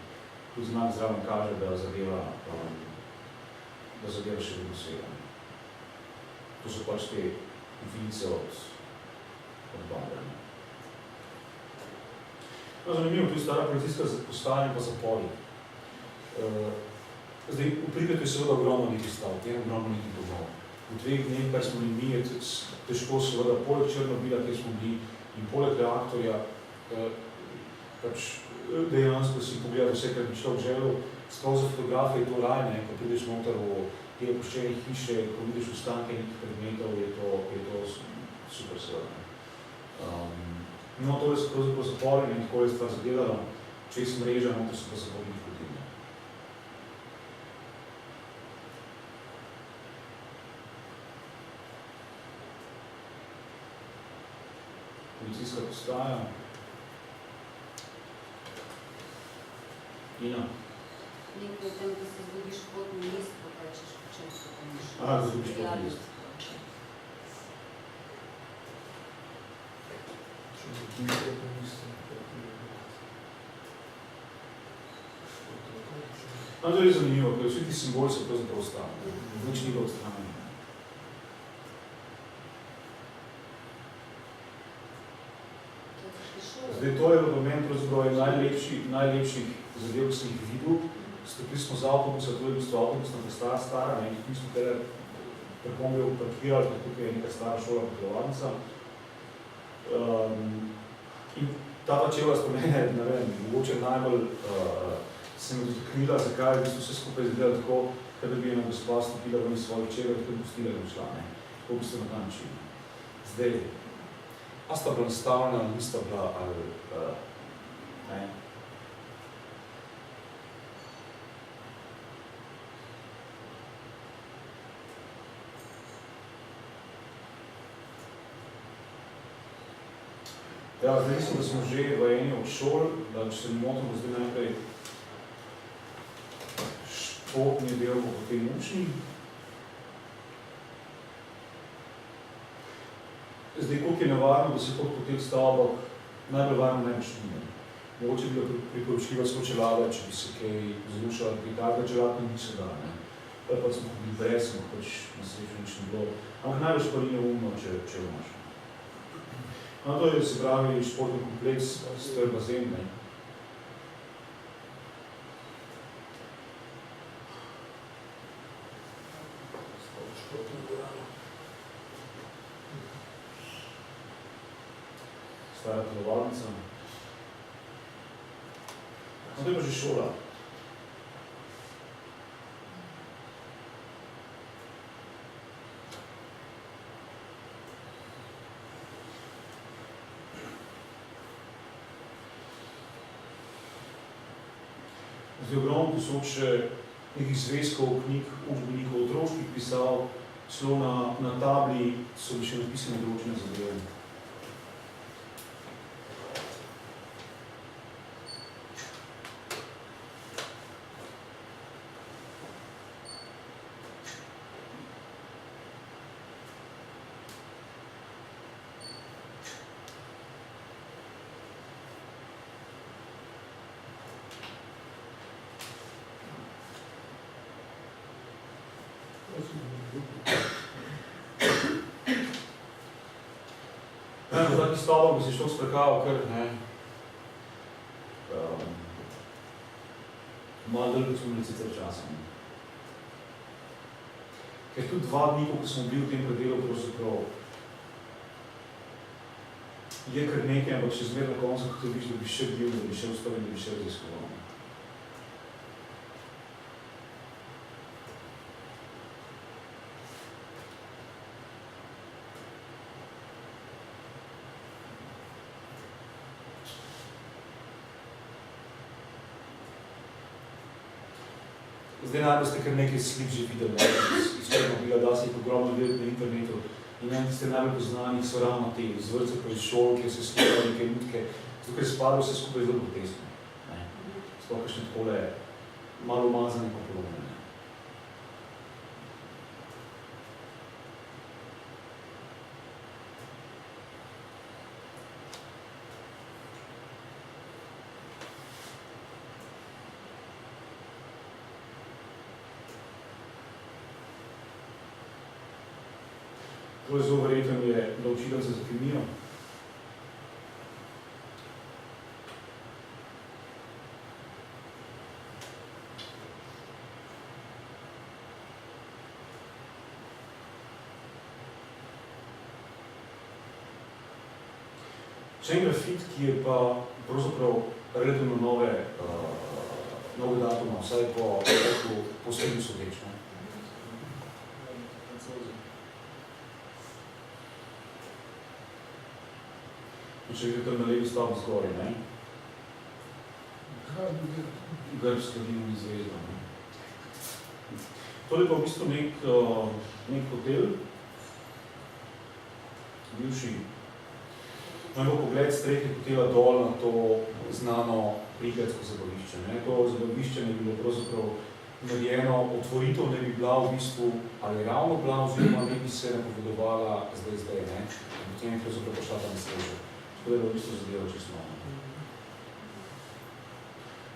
Tudi znak zraven kaže, da zadeva še veliko svega. To so pač te vice od Bandra. No, zanimivo, tu je stara policijska postaja in pa zapori. Zdaj, v Pripjatu je seveda ogromno nekaj stavb, ogromno nekaj domov. V 2 dneh, kar smo mi, je težko seveda poleg Černobila, kjer smo bili, in poleg reaktorja, pač dejansko si pogledati vse, kar bi človek želel. Sploh za fotografe je to raj, ne, ko prideš noter v te opuščene hiše, ko vidiš ostanke nekih predmetov, je to super seveda. No, tole so pravzaprav zapori in tako je stvar zagledala, čez mreža, noter so pa zapornih hodili. Policijska postaja. Ina. Nekaj o tem, da se zgodiš potni list, pa rečeš, po čem se pomiš. Aha, da zgodiš potni list. No, to je zanimivo, ker vsi ti simboli so pravzaprav ostali. Nič ni bilo odstranjeno. Zdaj, to je v meni pravzaprav najlepših zadev, ki sem jih videl. Stopili smo z avtobusa, to je v bistvu avtobusna postaja stara, ne, mi smo tele prekombe parkirali, ker tukaj je neka stara šola potovalnica. In ta čevla spomene, ne vem, mogoče najbolj se mi dotaknila, zakaj v bistvu vse skupaj izgleda tako, kada bi ena gospa stopila ven iz svojih čevl, tako bi pustila in šla, ne. Tako bi se na ta način. Zdaj, a sta bila nastavljena, nista bila, ali ne. Ja, zdaj mislim, da smo že v eni od šol, da če se ne motim, bo zdaj najprej športni del bo potem učni. Zdaj, koliko je nevarno, da se pot po teh stavbah najbolj varno najbolj šline. Mogoče bi ga priporočljiva skočelada, če bi se kaj zrušala, pri takega čelatno niso da, ne. Pa smo bili brez, smo pač na srečo nič ne bilo. Ampak najbolj pa ni neumno, če imaš. No, to je, se pravi, športni kompleks, star bazen, ne. Stara telovalnica. No, to je pa že šola. Zdaj ogromno posod še nekih zvezkov, knjig, učbenikov, otroških pisav, celo na tabli so bi še napisane določene zadeve. Na takih stavah bi se šel sprekaval kar, ne, malo dolgo smo bili sicer časa. Ker tudi 2 dni, ko smo bili v tem predelu, pravzaprav je kar nekaj, ampak še zmeraj na koncu, ko vidiš, da bi še bil, da bi še ostal in da bi še raziskoval. Zdaj najbolj ste kar nekaj slik že videli, iz Černobila, da se jih ogromno videti na internetu. In meni tiste najbolj poznanih so ravno te, iz vrtcev pa iz šol, kjer se slikajo neke ljudke, zato ker spadajo vse skupaj zelo protestno. Sploh kakšne takole malo umazane pa podobne. To je zelo verjetno je bila učiteljica za kemijo. Še en grafit, ki je pa pravzaprav relativno nove datuma, vsaj po srednji sodeč. Če gre tam na levi stavb zgori, ne? Grb s Kladivnim zvezdom. To je pa v bistvu nek hotel, bivši. Najbolj pogled strehe hotela dol na to znano Prigradsko zabavišče. To zabavišče ne bi bilo pravzaprav narejeno, otvoritev ne bi bila v bistvu, ali ravno bila, oziroma ne bi se napovedovala zdaj, ne? Potem je pravzaprav pošla tam streža. To je v bistvu zadeva čisto malo.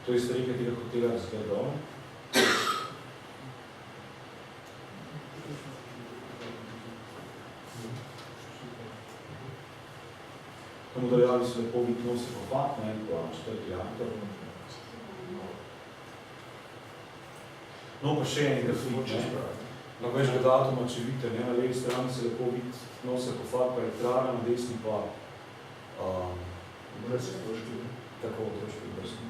To je streha tega hotela razgled dol. Tam udaljali so lepo vid nosi pofat, ne, pa 4. aktor. No, pa še en grafit, ne. Na večga datuma, če vidite, ne, na levi strani se lepo vid nosi pofat, pa elektrarna, na desni pa Brez otroški. Tako, otroški brezno.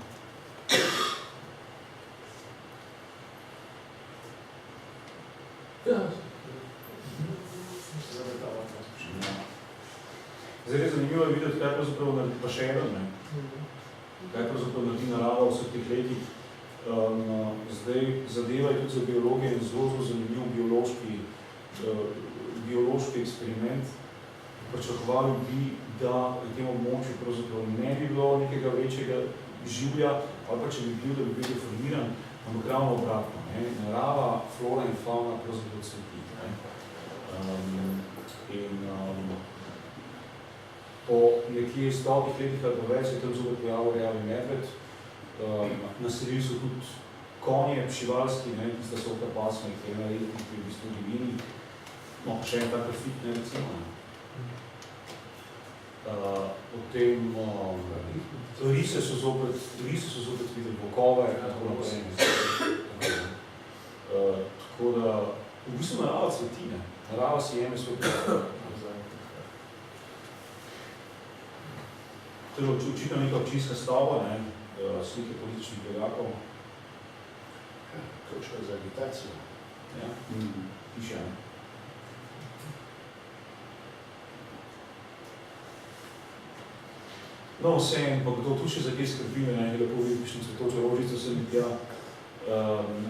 Ja. Zdaj je zanimivo je videti, kaj pravzaprav naredi pa še eden, ne? Kaj pravzaprav naredi narava v vseh teh letih. Zdaj zadeva je tudi za biologijo in zelo zanimiv biološki eksperiment. Pričakovali bi, da v tem območju pravzaprav ne bi bilo nekega večjega življa, ali pa če bi bil, da bi bil deformiran, ampak ravno obratno. Narava, flora in fauna pravzaprav cveti. Po nekje 100 letih ali več je tam zopet pojavil rjavi medved. Naselili so tudi konje, pšivalski, tista so ta pasma, ki je naredili v bistvu divini. No, še en tak grafit, ne, recimo. Potem rise so zopet videli, vokove, tako naprej. Tako da, v bistvu narava cveti, ne. Narava si jeme svoj prostor. To je očitno neka občinska stavba, ne, slike političnih vejakov. Točka za agitacijo. Ja, piše, ne. No, vsem, pa kdo tu še za kaj skrbi, ne, je lepo videti, kakšno cvetočo rožico se mi tja,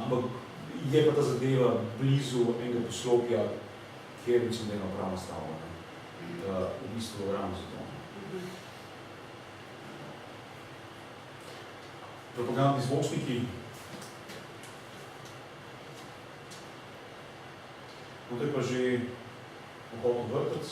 ampak je pa ta zadeva blizu enega poslopja, kjer mislim, da je ena pravna stavba, ne, v bistvu ravno za to. Propagandni zvočniki. No, to je pa že vhod v vrtec.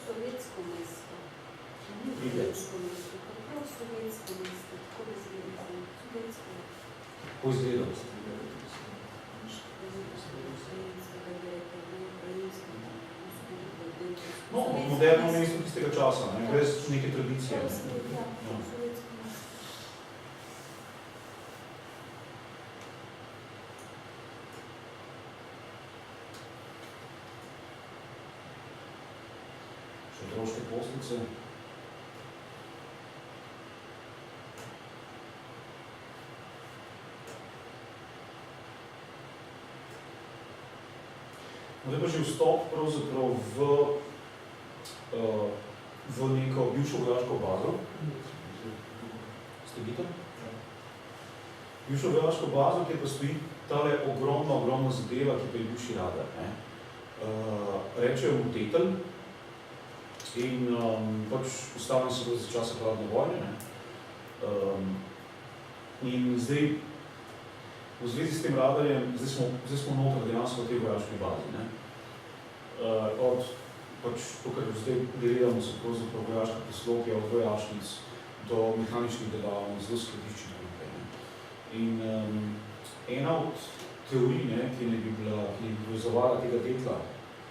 sovjetsko mesto. Pripjat. Sovjetsko mesto, kako sovjetsko mesto, kako bi izgledalo? Sovjetsko mesto. Kako izgleda? No, moderno mesto tistega časa, ne? Brez neke tradicije. Ne? No. Še otroške poslice. Zdaj pa že vstop pravzaprav v neko bivšo vojaško bazo. Ste videli? Bivšo vojaško bazo, kjer pa stoji tale ogromna zadeva, ki pa je bivši radar. Rečejo mu Tetelj in pač postavljen se za časa hladne vojne. In zdaj v zvezi s tem radarjem, zdaj smo noter dejansko v tej vojaški bazi. Od pač to, kar zdaj gledamo, so pravzaprav vojaške poslopja, od vojašnic do mehaničnih delavnic, zelo skladiščih. In ena od teorij, ki ne bi povezovala tega Tetla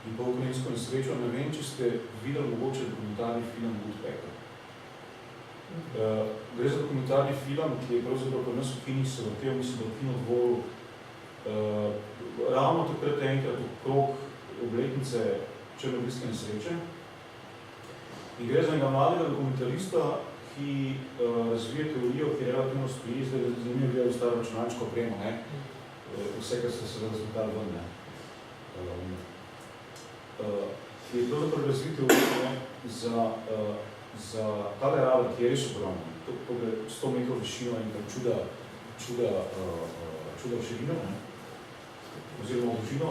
in pa ukrajinsko nesrečo, ne vem, če ste videli mogoče dokumentarni film Woodpecker. Gre za dokumentarni film, ki je pravzaprav pri nas v kinih se vrtel, mislim, da v Kinodvoru, ravno takrat enkrat okrog obletnice črnogorske nesreče. In gre za enega mladega dokumentarista, ki razvije teorijo, ki relativno stoji, zdaj zanimivo gledal staro računalniško opremo, vse, kar se seveda zmetali ven. Ki je pravzaprav razvije teorijo za tale radar, ki je res ogromen. To gre 100 metrov višino in tam čuda v širino, oziroma v dolžino,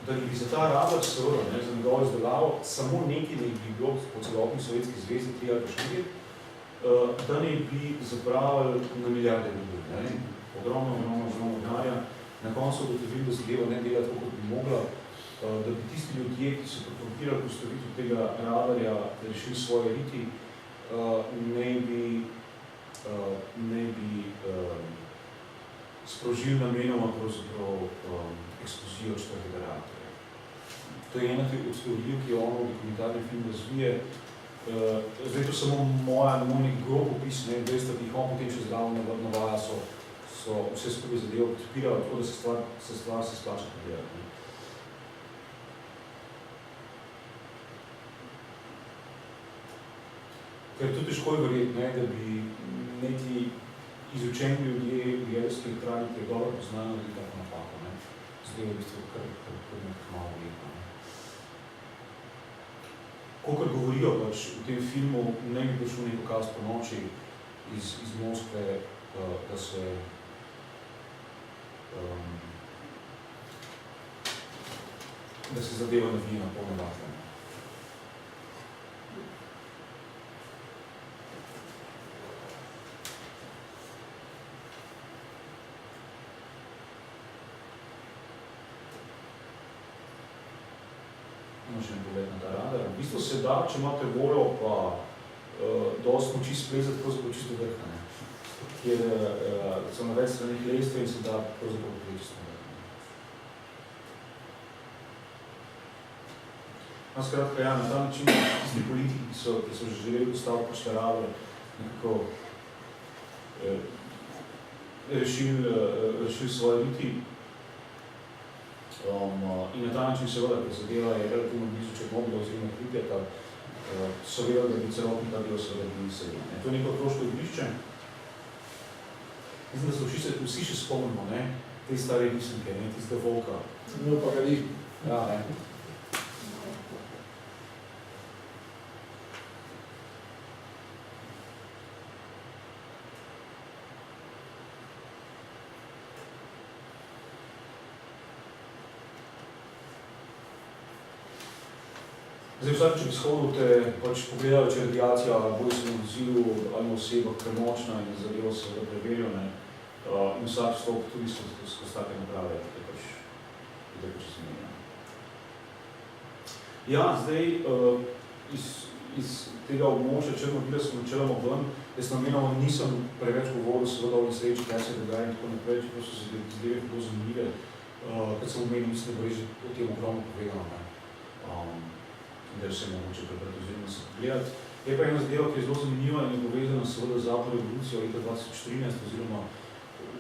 da bi za ta radar seveda, za njegovo izdelavo, samo nekaj ne bi bilo po celotni Sovjetski zvezi, 3 ali 4, da ne bi zapravili na milijarde ljudi. Ogromno denarja. Na koncu ugotovili, da zadeva ne dela tako, kot bi mogla, da bi tisti ljudje, ki so propagirali postavitev tega radarja, rešili svoje riti, ne bi sprožili namenoma pravzaprav eksplozijo 4. reaktorja. To je ena od teorij, ki jo ono v dokumentarni film razvije. Zdaj to samo moj nek grob opis, dejstva, ki jih on potem še zdravo navaja, so vse skupaj zadevo podpirajo, tako da se stvar splača pogledati. Ker to težko je verjetno, da bi neki izučeni ljudje v jedrski elektrarni, ki je dobro poznajo, da je tako napako. Zdaj je v bistvu kar malo verjetno. Kolikor govorijo pač v tem filmu, ne bi prišel nek ukaz po noči iz Moskve, da se zadeva navije na polno vatle. Še en pogled na ta radar. V bistvu se da, če imate voljo, pa dosti moči splezati pravzaprav čisto vrha, kjer so na več stranih lestve in se da pravzaprav popreči čisto vrha. Skratka, na ta način tisti politiki, ki so že želeli postaviti pač te radar, nekako rešili svoje riti. In na ta način seveda, ker zadeva je relativno blizu Černobila oziroma Pripjata, so vedeli, da bi celotni ta del seveda bili selili. To je neko otroško igrišče. Mislim, da se vsi še spomnimo, te stare risanke, tistega volka. No, pa ga ni. Ja, Zdaj vsak, če bi shodil, te pač pogledali, če je radiacija bolj se na vozilu ali na osebah premočna in zadevo se da preverijo, in vsak stop tudi skozi take naprave, ki pač zmenja. Ja, zdaj iz tega območja Črnobila smo načeloma ven. Jaz namenoma nisem preveč govoril seveda o nesreči, kaj se dogaja in tako naprej, čeprav so se zadeve tako zanimive. Kad sem omenil, mislim, da bo že o tem ogromno povedano, da se mogoče prebrati oziroma se pogledati. Je pa ena zadeva, ki je zelo zanimiva in je povezana seveda z zadnjo revolucijo leta 2013 oziroma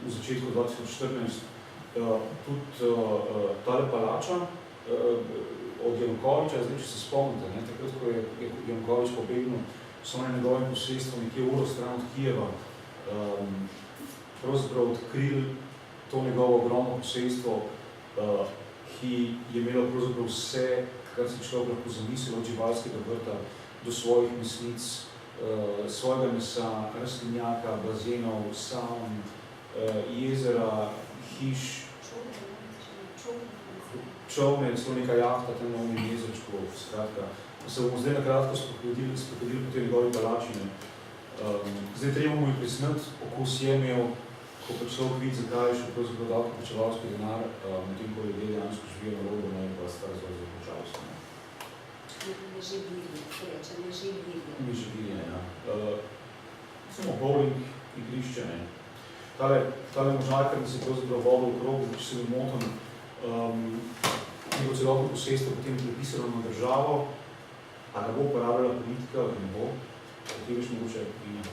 v začetku 2014. Tudi tale palača od Janukoviča, zdaj, če se spomnite, takrat, ko je Janukovič pobegnil samo na njegovem posestvu nekje uro stran od Kijeva, pravzaprav odkril to njegovo ogromno posestvo, ki je imelo pravzaprav vse, kar se človek lahko zamislil, od živalskega vrta do svojih mesnic, svojega mesa, rastlinjaka, bazenov, savn, jezera, hiš, čovne, celo neka jahta tam na onem jezerčku, skratka. Se bomo zdaj nakratko sprehodili po tej njegovi palači. Zdaj treba mu je priznati, okus je imel, ko pa človek vidi, zakaj je še pravzaprav davkoplačevalski denar, medtem ko ljudje dejansko živijo na robu, ne pa stvar zelo započalsko. Neživljenje, ja. Samo bowling, igrišče, ne. Tale možakar, da se pravzaprav vodo okrog, če se ne motim, njego celotno posestvo potem prepisano na državo, a ne bo uporabljala politika, ali ne bo, potem veš mogoče vina.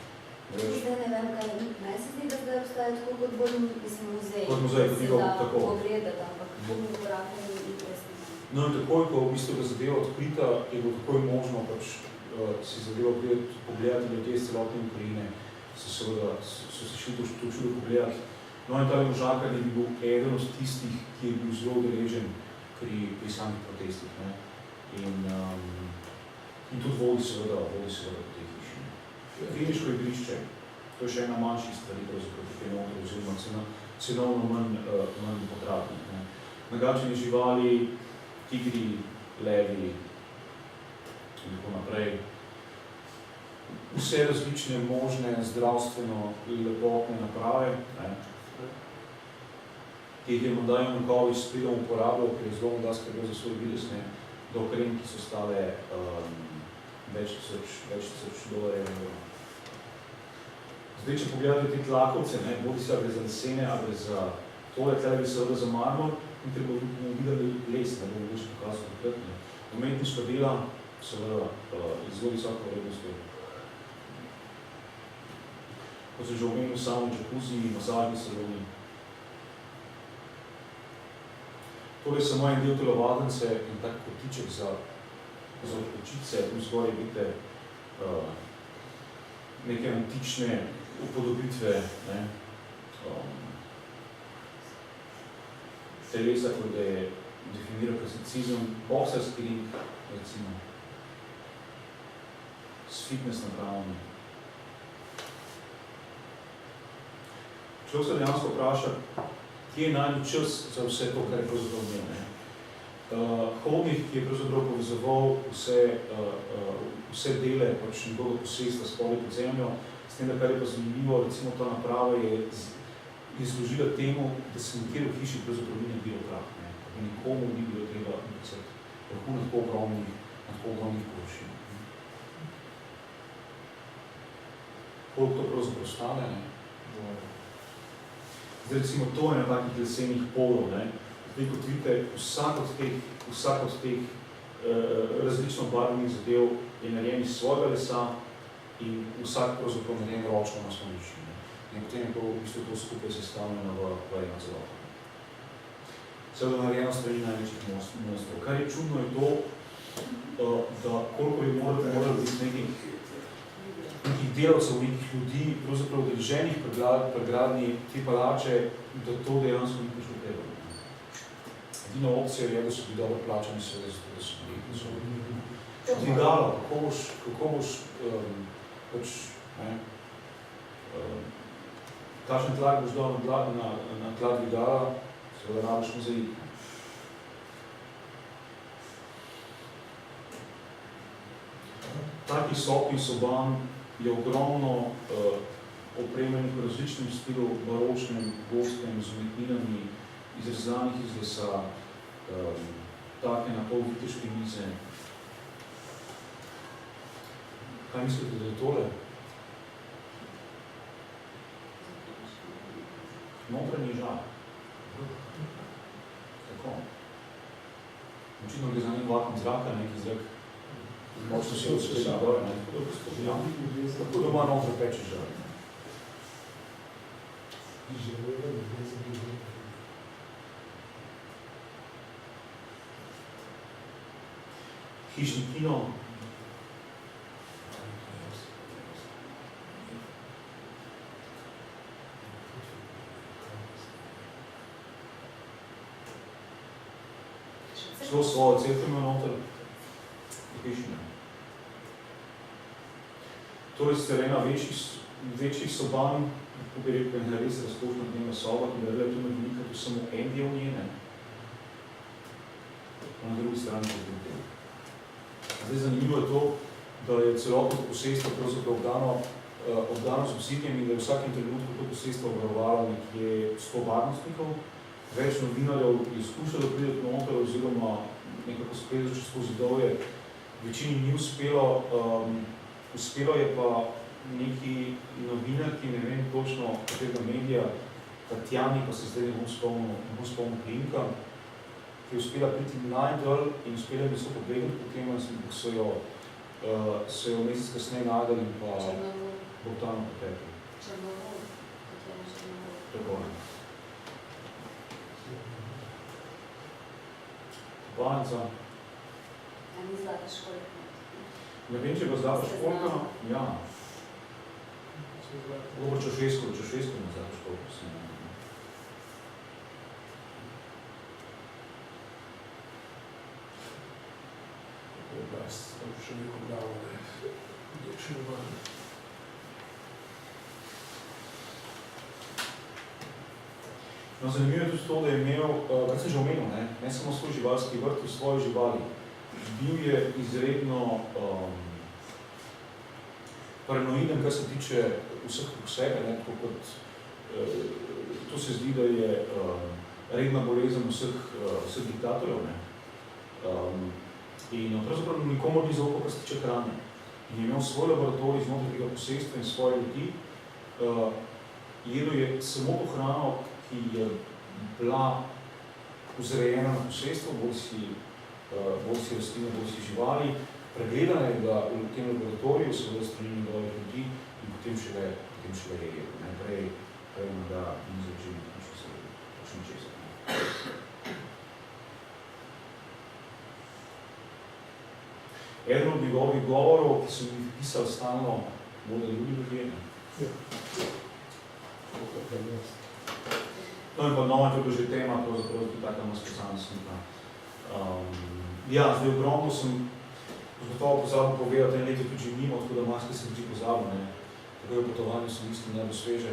Zdaj ne vem, kaj meni se zdi, da zdaj obstaja tako kot bolj muzej. Kot muzej, kot njegov, tako. Pogledati, ampak bolj uporabljeni in presno. No in takoj, ko v bistvu je zadeva odkrita, je bilo takoj možno si zadevo pogledati ljudje iz celotne Ukrajine, so se šli to čudo pogledati. No in tale možakar je bil eden od tistih, ki je bil zelo udeležen pri samih protestih. Ne? In tudi vodi seveda po tej hiši. Kliniško igrišče, to je še ena manjših stvari, tukaj noter, oziroma cenovno manj potratnih. Nagačeni živali, tigri, levi in tako naprej. Vse različne možne zdravstveno lepotne naprave, ki jih je morda Janukovič s pridom uporabljal, ker je zelo morda skrbel za svoj videz, do okrem, ki so stale več tisoč dolarjev. Zdaj, če pogledate te tlakovce, bodi se ali za lesene, ali za tole, tle bi seveda za marmor, in treba bomo videli les, da bomo več pokazali takrat. Umetniška dela, seveda, zelo visoko vrednosti. Kot sem že omenil, samo džakuzi, masažni saloni. Tole je samo en del telovadence in tak kotiček za odpočice. Tu zgoraj vidite neke antične upodobitve telesa, kot da je definiral klasicizem, boksarski ring, recimo, s fitness napravami. Človek se dejansko vpraša, kje je najbolj čas za vse to, kar je pravzaprav imel. Hodnik, ki je pravzaprav povezoval vse dele njegovega posestva spodaj pod zemljo, s tem, da kar je pa zanimivo, recimo ta naprava je izložila temu, da se nikjer v hiši pravzaprav ni bilo prah. Nikomu ni bilo treba napisati prahu na tako ogromnih površin. Koliko to pravzaprav stane? Zdaj, recimo, to je na takih lesenih polov. Zdaj, kot vidite, vsak od teh različno barvnih zadev je narejen iz svojega lesa in vsak pravzaprav narejen ročno na slovišči. In potem je to v bistvu to skupaj sestavljeno v eno celoto. Seveda narejeno strani največjih monstrov. Kar je čudno je to, da koliko je moralo biti nekih delavcev, nekih ljudi, pravzaprav udeleženih pri gradnji te palače, da to dejansko ni prišlo treba. Edina opcija je, da so bili dobro plačani, seveda, da so bili. Dvigalo, kako boš kakšen tlak boš dal na tla dvigala, seveda rabiš mozaik. Takih sob in soban je ogromno opremljenih v različnem stilu, baročnem, gorskem, z umetninami, izrezanih iz lesa, take na pol viteške mize. Kaj mislite, da je tole? Notranji žar. Tako. Očitno gre za nek vakuum zraka, neki zrak. Močno se odspela gore, ne? Tako da ima noter peče žar. Hišni kino. Šlo svojo cerkev ima noter hišnja. Torej ste ena večjih soban, kako bi rekel, ena res razkošna dnevna soba, ki je relativno velika, to samo en del njene. Na drugi strani je drugi. Zdaj zanimivo je to, da je celotno posestvo pravzaprav obdano z obsidjem in da je v vsakem trenutku to posestvo obvarovalo nekje 100 varnostnikov. Več novinarjev je skušalo priti noter oziroma nekako spet skozi dovje. Večini ni uspelo, uspelo je pa neki novinarki, ne vem točno katerega medija, Tatjani, pa se zdaj ne bom spomnil priimka, ki je uspela priti najdolj in uspela bi so pobegati potem, ampak so jo mesec kasneje najdel in pa Bogdano potekli. Črnovol, Tatjana Črnovol. Tako je. Banica. Ja, ni Zlata Školjka. Ne vem, če pa Zlata Školjka. Ja. Dobro Češesko na Zlata Školjka se ne. Oblast, to še neko glavo, da je še nevarno. No, zanimivo je tudi to, da je imel, kar sem že omenil, ne samo svoj živalski vrt v svoji živali. Bil je izredno paranoiden, kar se tiče vseh vsega, ne, tako kot to se zdi, da je redna bolezen vseh diktatorjev, ne. In pravzaprav nikomor ni zaupal, kar se tiče hrane. In je imel svoj laboratorij znotraj tega posestva in svoje ljudi. Jedel je samo to hrano, ki je bila vzrejena na posestvu, bolj si rastline, bolj si živali. Pregledana je, da v tem laboratoriju se bodo strani njegovih ljudi in potem šele je. Najprej da ni začeli počne česa. Eden od njegovih govorov, ki so jih pisali stalno, bodo drugi ljudje. No in pa nova, to je bila že tema, pravzaprav tudi taka maskosansnika. Ja, zdaj ogromno sem gotovo pozabil povedati, en leto tudi že mimo, tako da maske sem že pozabil, ne. Tako je potovanju sem mislim najbolj sveže.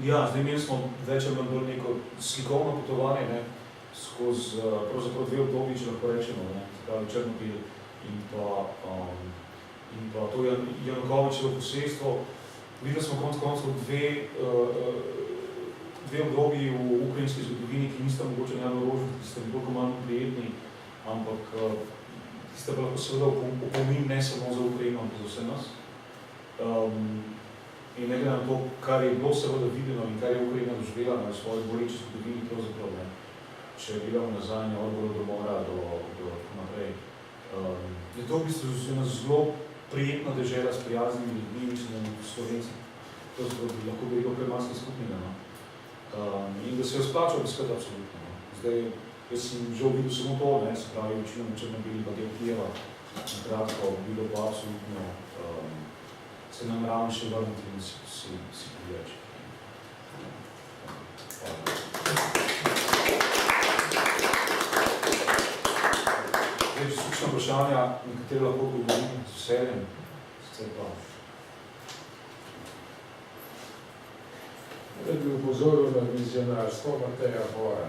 Ja, zdaj imeli smo več ali manj bolj neko slikovno potovanje, ne, skozi pravzaprav dve obdobji, če lahko rečemo, ne, pravi Črnobil in pa to Janukovičevo posestvo. Videli smo konec koncev dve obdobji v ukrajinski zgodovini, ki nista mogoče najbolj rožni, ki sta nekoliko manj prijetni, ampak ki sta pa lahko seveda opomin ne samo za Ukrajino, ampak za vse nas. In ne glede na to, kar je bilo seveda videno in kar je Ukrajina doživela na svoji boleči zgodovini, pravzaprav ne. Če gledamo nazaj na Orgolo do Mora, do tako naprej. Je to v bistvu ena zelo prijetna dežela s prijaznimi ljudmi, mislim, da Slovenci, pravzaprav lahko bi rekel kar marsikaj skupnega, no. In da se jo splača obiskati absolutno, no. Zdaj, jaz sem že videl samo to, ne, se pravi, večino Črnobili pa del Kijeva, na kratko, bilo pa absolutno, se nameravam še vrniti in si priječi. Hvala. Zdaj, če so vprašanja, na katere lahko odgovorim z veseljem, sicer pa. Rad bi upozoril na vizionarstvo Mateja Bora.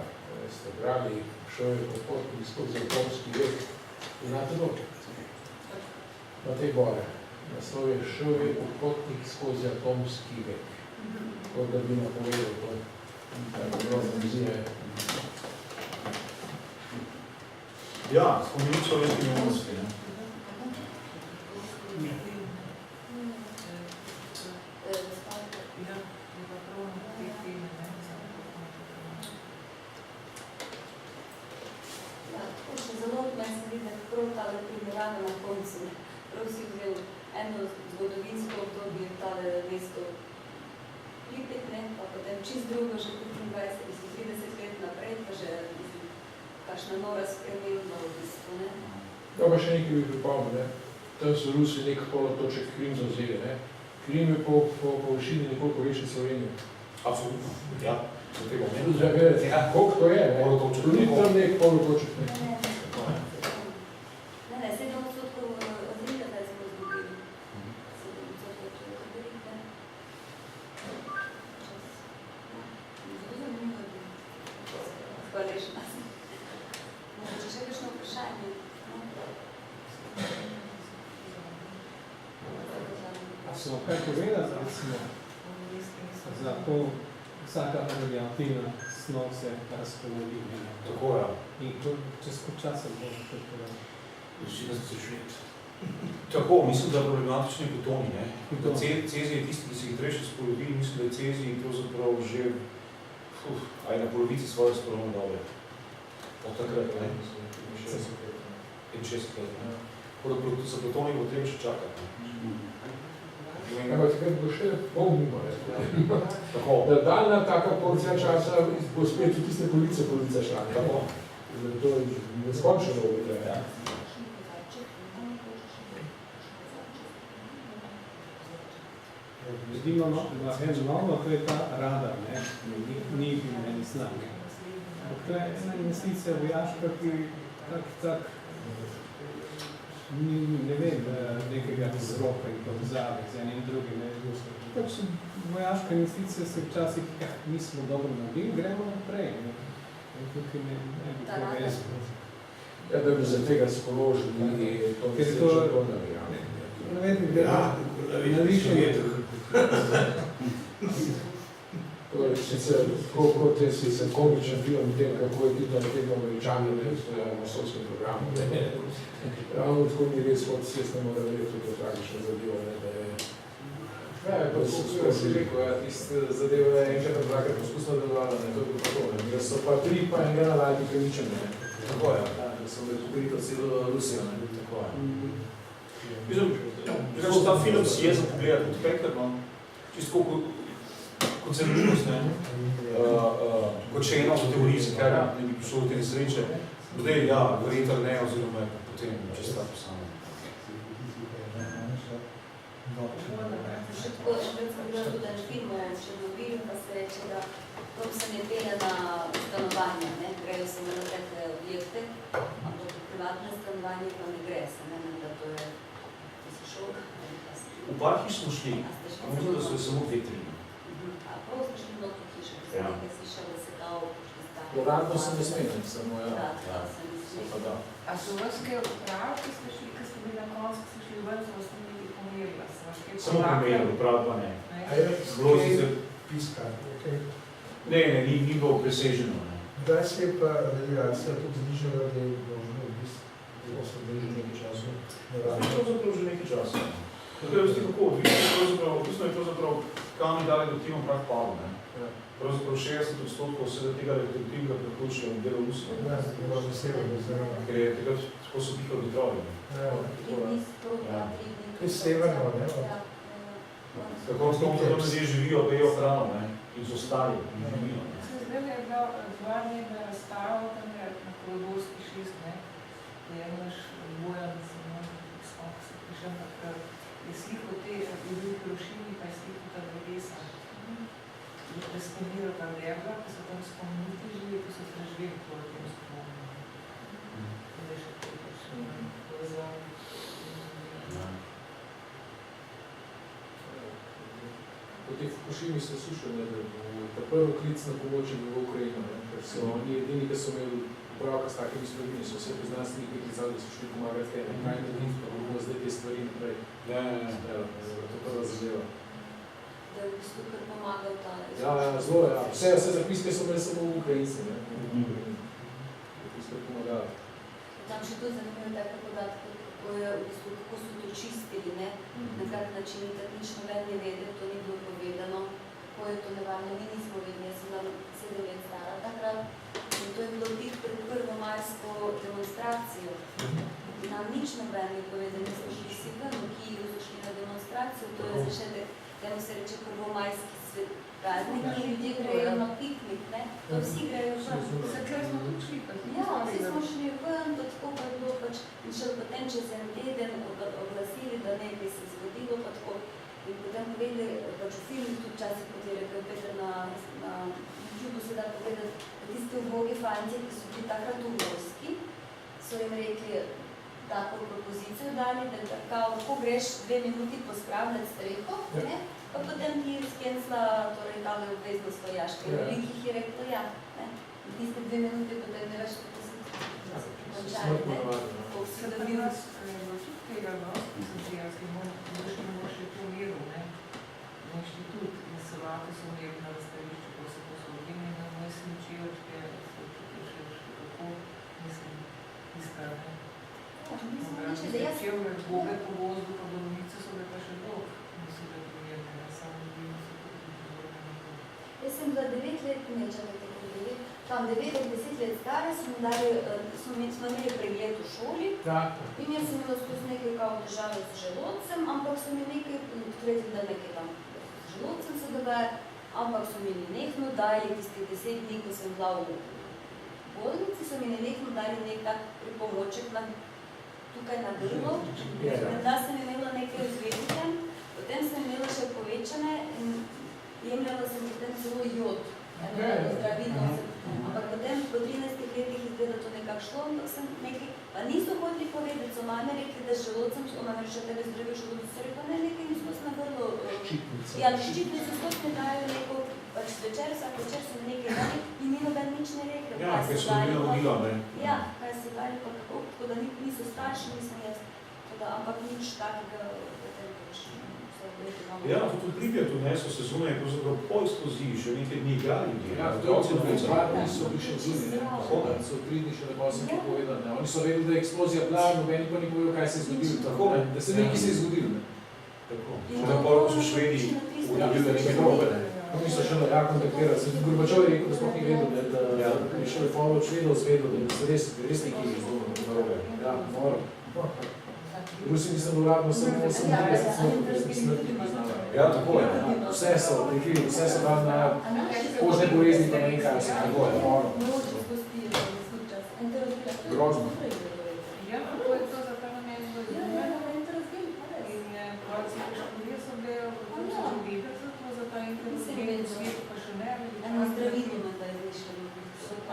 Ste brali, šel je popotnik skozi atomski vek. Znate to? Matej Bora. Naslov je šel je popotnik skozi atomski vek. Kot da bi napovedal to grozne vizije. Ja, spomenik človeške neumnosti, ne. Zelo me se vidi, da prav tale primerjava na koncu. Prav si vzel eno zgodovinsko obdobje, tale mesto Lipet, ne, pa potem čist drugo, že 25, 30 let naprej, pa že kakšna nora sprememba v bistvu, ne. Ja, pa še nekaj bi pripomnil, ne. Tam so Rusi nek polotoček Krim zavzeli, ne. Krim je po površini nekoliko večji Slovenije. Absolutno, ja. Za tega Tudi da vedeti, koliko to je, ne. Polotoček. Tudi tam nek polotoček, ne. Ne, 7% ozrika, da smo izgubili. 7% ozrika. Zelo zanimivo je bilo. Hvaležna sem. Mogoče še kakšno vprašanje? A smo kaj povedati, recimo, za to vsaka radioaktivna snov se razpolovi. Tako, ja. In čez koliko časa bo to povedati? Tako, mislim, da problematični fotoni, ne. Fotoni. Cezij je tisti, ki se hitrejše spolovili, mislim, da je cezij pravzaprav že aj na polovici svoje spolovne dobe. Od takrat, ne. 65 let, ne. Tako da za fotoni bo treba še čakati, ne. Ampak takrat bo še polnimo, ne. Tako. Da daljna taka porcija časa bo spet v tiste police šla. Tako. To je neskončno dolgo traja. Ja. Zdimo eno novo, to je ta radar, ne, ni meni znak. To je ena investicija vojaška, ki tak, ne vem, nekega vzroka in povezave z enim drugim, ne, pač vojaška investicija se včasih, nismo dobro naredili, gremo naprej, ne. Tukaj ne bi to vesel. Ja, da bi za tega spoložili, to bi se že to navirali. Ne vem, na više To je sicer proti sicer komičen film tem, kako je Tito naredil Američani v masovskem programu. Ravno tako mi res od cestne mora verjeti to tragično zadevo, da je... Ja, pa kako si rekel, tiste zadeve je enkrat dvakrat poskusno delovala, ne, to je bilo tako, ne. Da so pa tri, pa enega na ladji kremičem, ne. Tako je, da so bili pokrito celo Rusijo, ne. Tako je. Mislim, ta film si je za pogledati tudi pekar, no. Čisto kot zanimivost, ne. Kot še eno v teoriji, zakaj ne bi prišlo v te nesreče. Zdaj, ja, verjetno ne, oziroma je potem čista posama. Še tako, enkrat sem bila tudi en film o Černobilu, pa se reče, da to se ne pelje na stanovanja, ne, grejo se na neke objekte, ampak v privatne stanovanje pa ne gre se, ne, da to je šok. V par hiš smo šli, mislim, da so je samo vetrini. A prav smo šli mnogo hiše, ko sem nekaj slišal, da se kao pošli staviti. Uradno se ne smem, samo ja. Da, se ne smem. A so vas kaj upravi, ki ste šli, ki ste bili na koncu, ki ste šli ven, so vas nekaj pomerila? Samo pomerila, upravi pa ne. Ne? Bilo sicer Piska, okej. ne, ni bilo preseženo, ne. Kdaj se je pa radiacija tudi znižala, da je možno v bistvu že nekaj času naravno? Pravzaprav že nekaj časa. Zato je vsti kako odvisno je pravzaprav, kam je dali radioaktivno prah padel, ne. Pravzaprav 60% vsega tega radioaktivnega preključja v Belorusijo. Ja, to je bilo že severno zraven. Ker je takrat tako so pihali vetrovi. Ja, to je severno, ne? Tako s tom, da tam ljudje živijo, pejo hrano, ne, in so stari, in živijo. Zdaj je bila 2 dni na razstavo, tam je na Kolodorski 6, ne, je naš Bojan, smo se prišel, je sliko te ljudi v Hirošimi, pa je sliko ta drevesa. Da spomnijo ta debla, ki so tam spomeniti živeli, ki so preživeli po tem spomenu. Da je še povezano. Po teh Fukushimi so slušali, da ta prvi klic na pomoč je bil v Ukrajino, ne, ker so oni edini, ki so imeli upravka s takimi stvarmi, so vse poznanstveniki klicali, da so šli pomagati kaj narediti, pa bomo zdaj te stvari naprej. Ja. To prva zadeva. da je v bistvu kar pomagal ta Ja, zelo, ja. Vse zapiske so bile samo v Ukrajinci, ne. Zapiske pomagali. Tam še to zanimivo take podatke, kako je v bistvu, kako so to čistili, ne? Na kak način, da nič noben ne vedel, to ni bilo povedano, kako je to nevarno, mi nismo vedeli, jaz sem bila 7 let stara takrat in to je bilo tik pred prvomajsko demonstracijo. Nam nič noben ni povedal, mi smo šli vsi ven, v Kijevu so šli na demonstracijo, to je začetek, temu se reče prvomajski svet. Praznik, ki ljudje grejo na piknik, ne? To vsi grejo ven. Zakaj smo tudi šli? Ja, vsi smo šli ven, pa tako pa je bilo pač, in še potem čez en teden oglasili, da nekaj se zgodilo, pa tako. In potem povedali, pač v filmu tudi včasih, kot je rekel Peter na YouTube se da povedati, da tisti ubogi fantje, ki so bili takrat v vojski, so jim rekli tako propozicijo dali, da kao, ko greš 2 minuti pospravljati streho, ne? Pa potem ti skencla, torej tale obveznost vojaške, velikih je reklo ja, ne? In tiste 2 minuti potem ne veš, kako se končali, ne? Seveda bi nas tudi tega, no, izrazijalski mož je to miru, ne? Na inštitut in Salate so imeli na razstavišču, ko se posodili in na moj sin učijo, če je še kako, mislim, izkrane. Čevre, gobe po gozdu, pa borovnice so bile pa še dolg, niso bile primirne, ne samo ljudje so tudi pozorne. Jaz sem bila 9 let, ne čakajte, tam 9-10 let stare, smo imeli pregled v šoli in jaz sem imela skozi nekaj kao države z želodcem, ampak so mi nekaj, odkretim, da nekaj tam z želodcem se dogaja, ampak so mi nenehno dali tistih 10 dni, ko sem bila v bolnici, so mi nenehno dali nek tak pripomoček tukaj na grlo, da sem imela nekaj vzvedike, potem sem imela še povečane in jemljala sem potem celo jod, zdravino, ampak potem po 13 letih izgleda to nekako šlo, ampak sem nekaj, pa niso hodili povedati, so mame rekli, da z želodcem, so mame reče, tebe zdravi želodec, so rekla, ne, nekaj nismo na grlo. Ščitnice. Ja, ščitnice skot ne dajo neko, pač večer, vsak večer so nekaj dali in ni noben nič ne rekel. Ja, ker so bili navodila, ne? Ja, kaj se dali, pa kako, tako da niso starši, nisem jaz, ampak nič takega, Ja, tudi Pripjatu, ne, so se zunaj, pravzaprav po eksploziji še nekaj dni igrali. Ja, to je so bili še zunaj, ne, so 3 dni še lepo sem ti povedal, ne. Oni so vedeli, da je eksplozija bila, nobeni pa ni povedal, kaj se je zgodilo, tako, ne, da se nekaj se je zgodilo, ne. Tako. Še na pol, ko so Švedi ugotovili, da nekaj grobe, ne. Oni so še na kontaktirali, se Gorbačov je rekel, da sploh ni vedel, ne, da je šel lepo od Švedov zvedel, da se res nekaj grobe. Ja, moram. Rusi nisem uradno samo 38 smrtno, ker sem smrtno priznala. Ja, tako je. Vse so prikrili, vse so dan na kožne bolezni, pa ne vem kaj, tako je. Grozno. Ja, kako je to za ta namen zgodilo? In pravci priškodije so bile, kako so videli za ta interrozgel, svet pa še ne. Eno zdravilo me da je izmišljeno,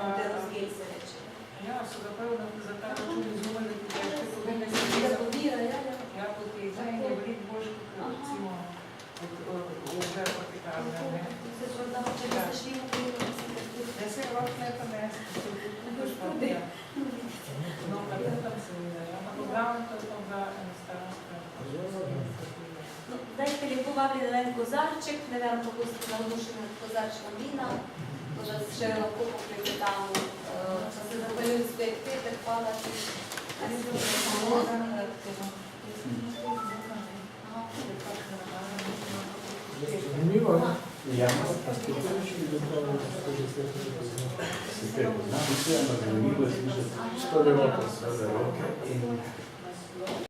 interrozgel se reče. Ja, so ga prav za ta račun izumeli, ki težke povedali. Ja, poteza in je veliko boljše, kot recimo ožer patikarne, ne? Se da, če bi se šli v krivo, Ne se je lahko ne pa ne, se je tudi špatija. No, pa tam se vide, ja. Ampak glavno to je pa bila enostavna. Zdaj ste lepo vabili na en kozarček, ne vem, kako ste navdušeni nad kozarčkom vina, tako da še lahko poklepetamo. Sem se zahvaljujem spet Peter, hvala ti. Zanimivo, ne? Ja, se kaj poznam, vse, ampak zanimivo je slišati prve roke in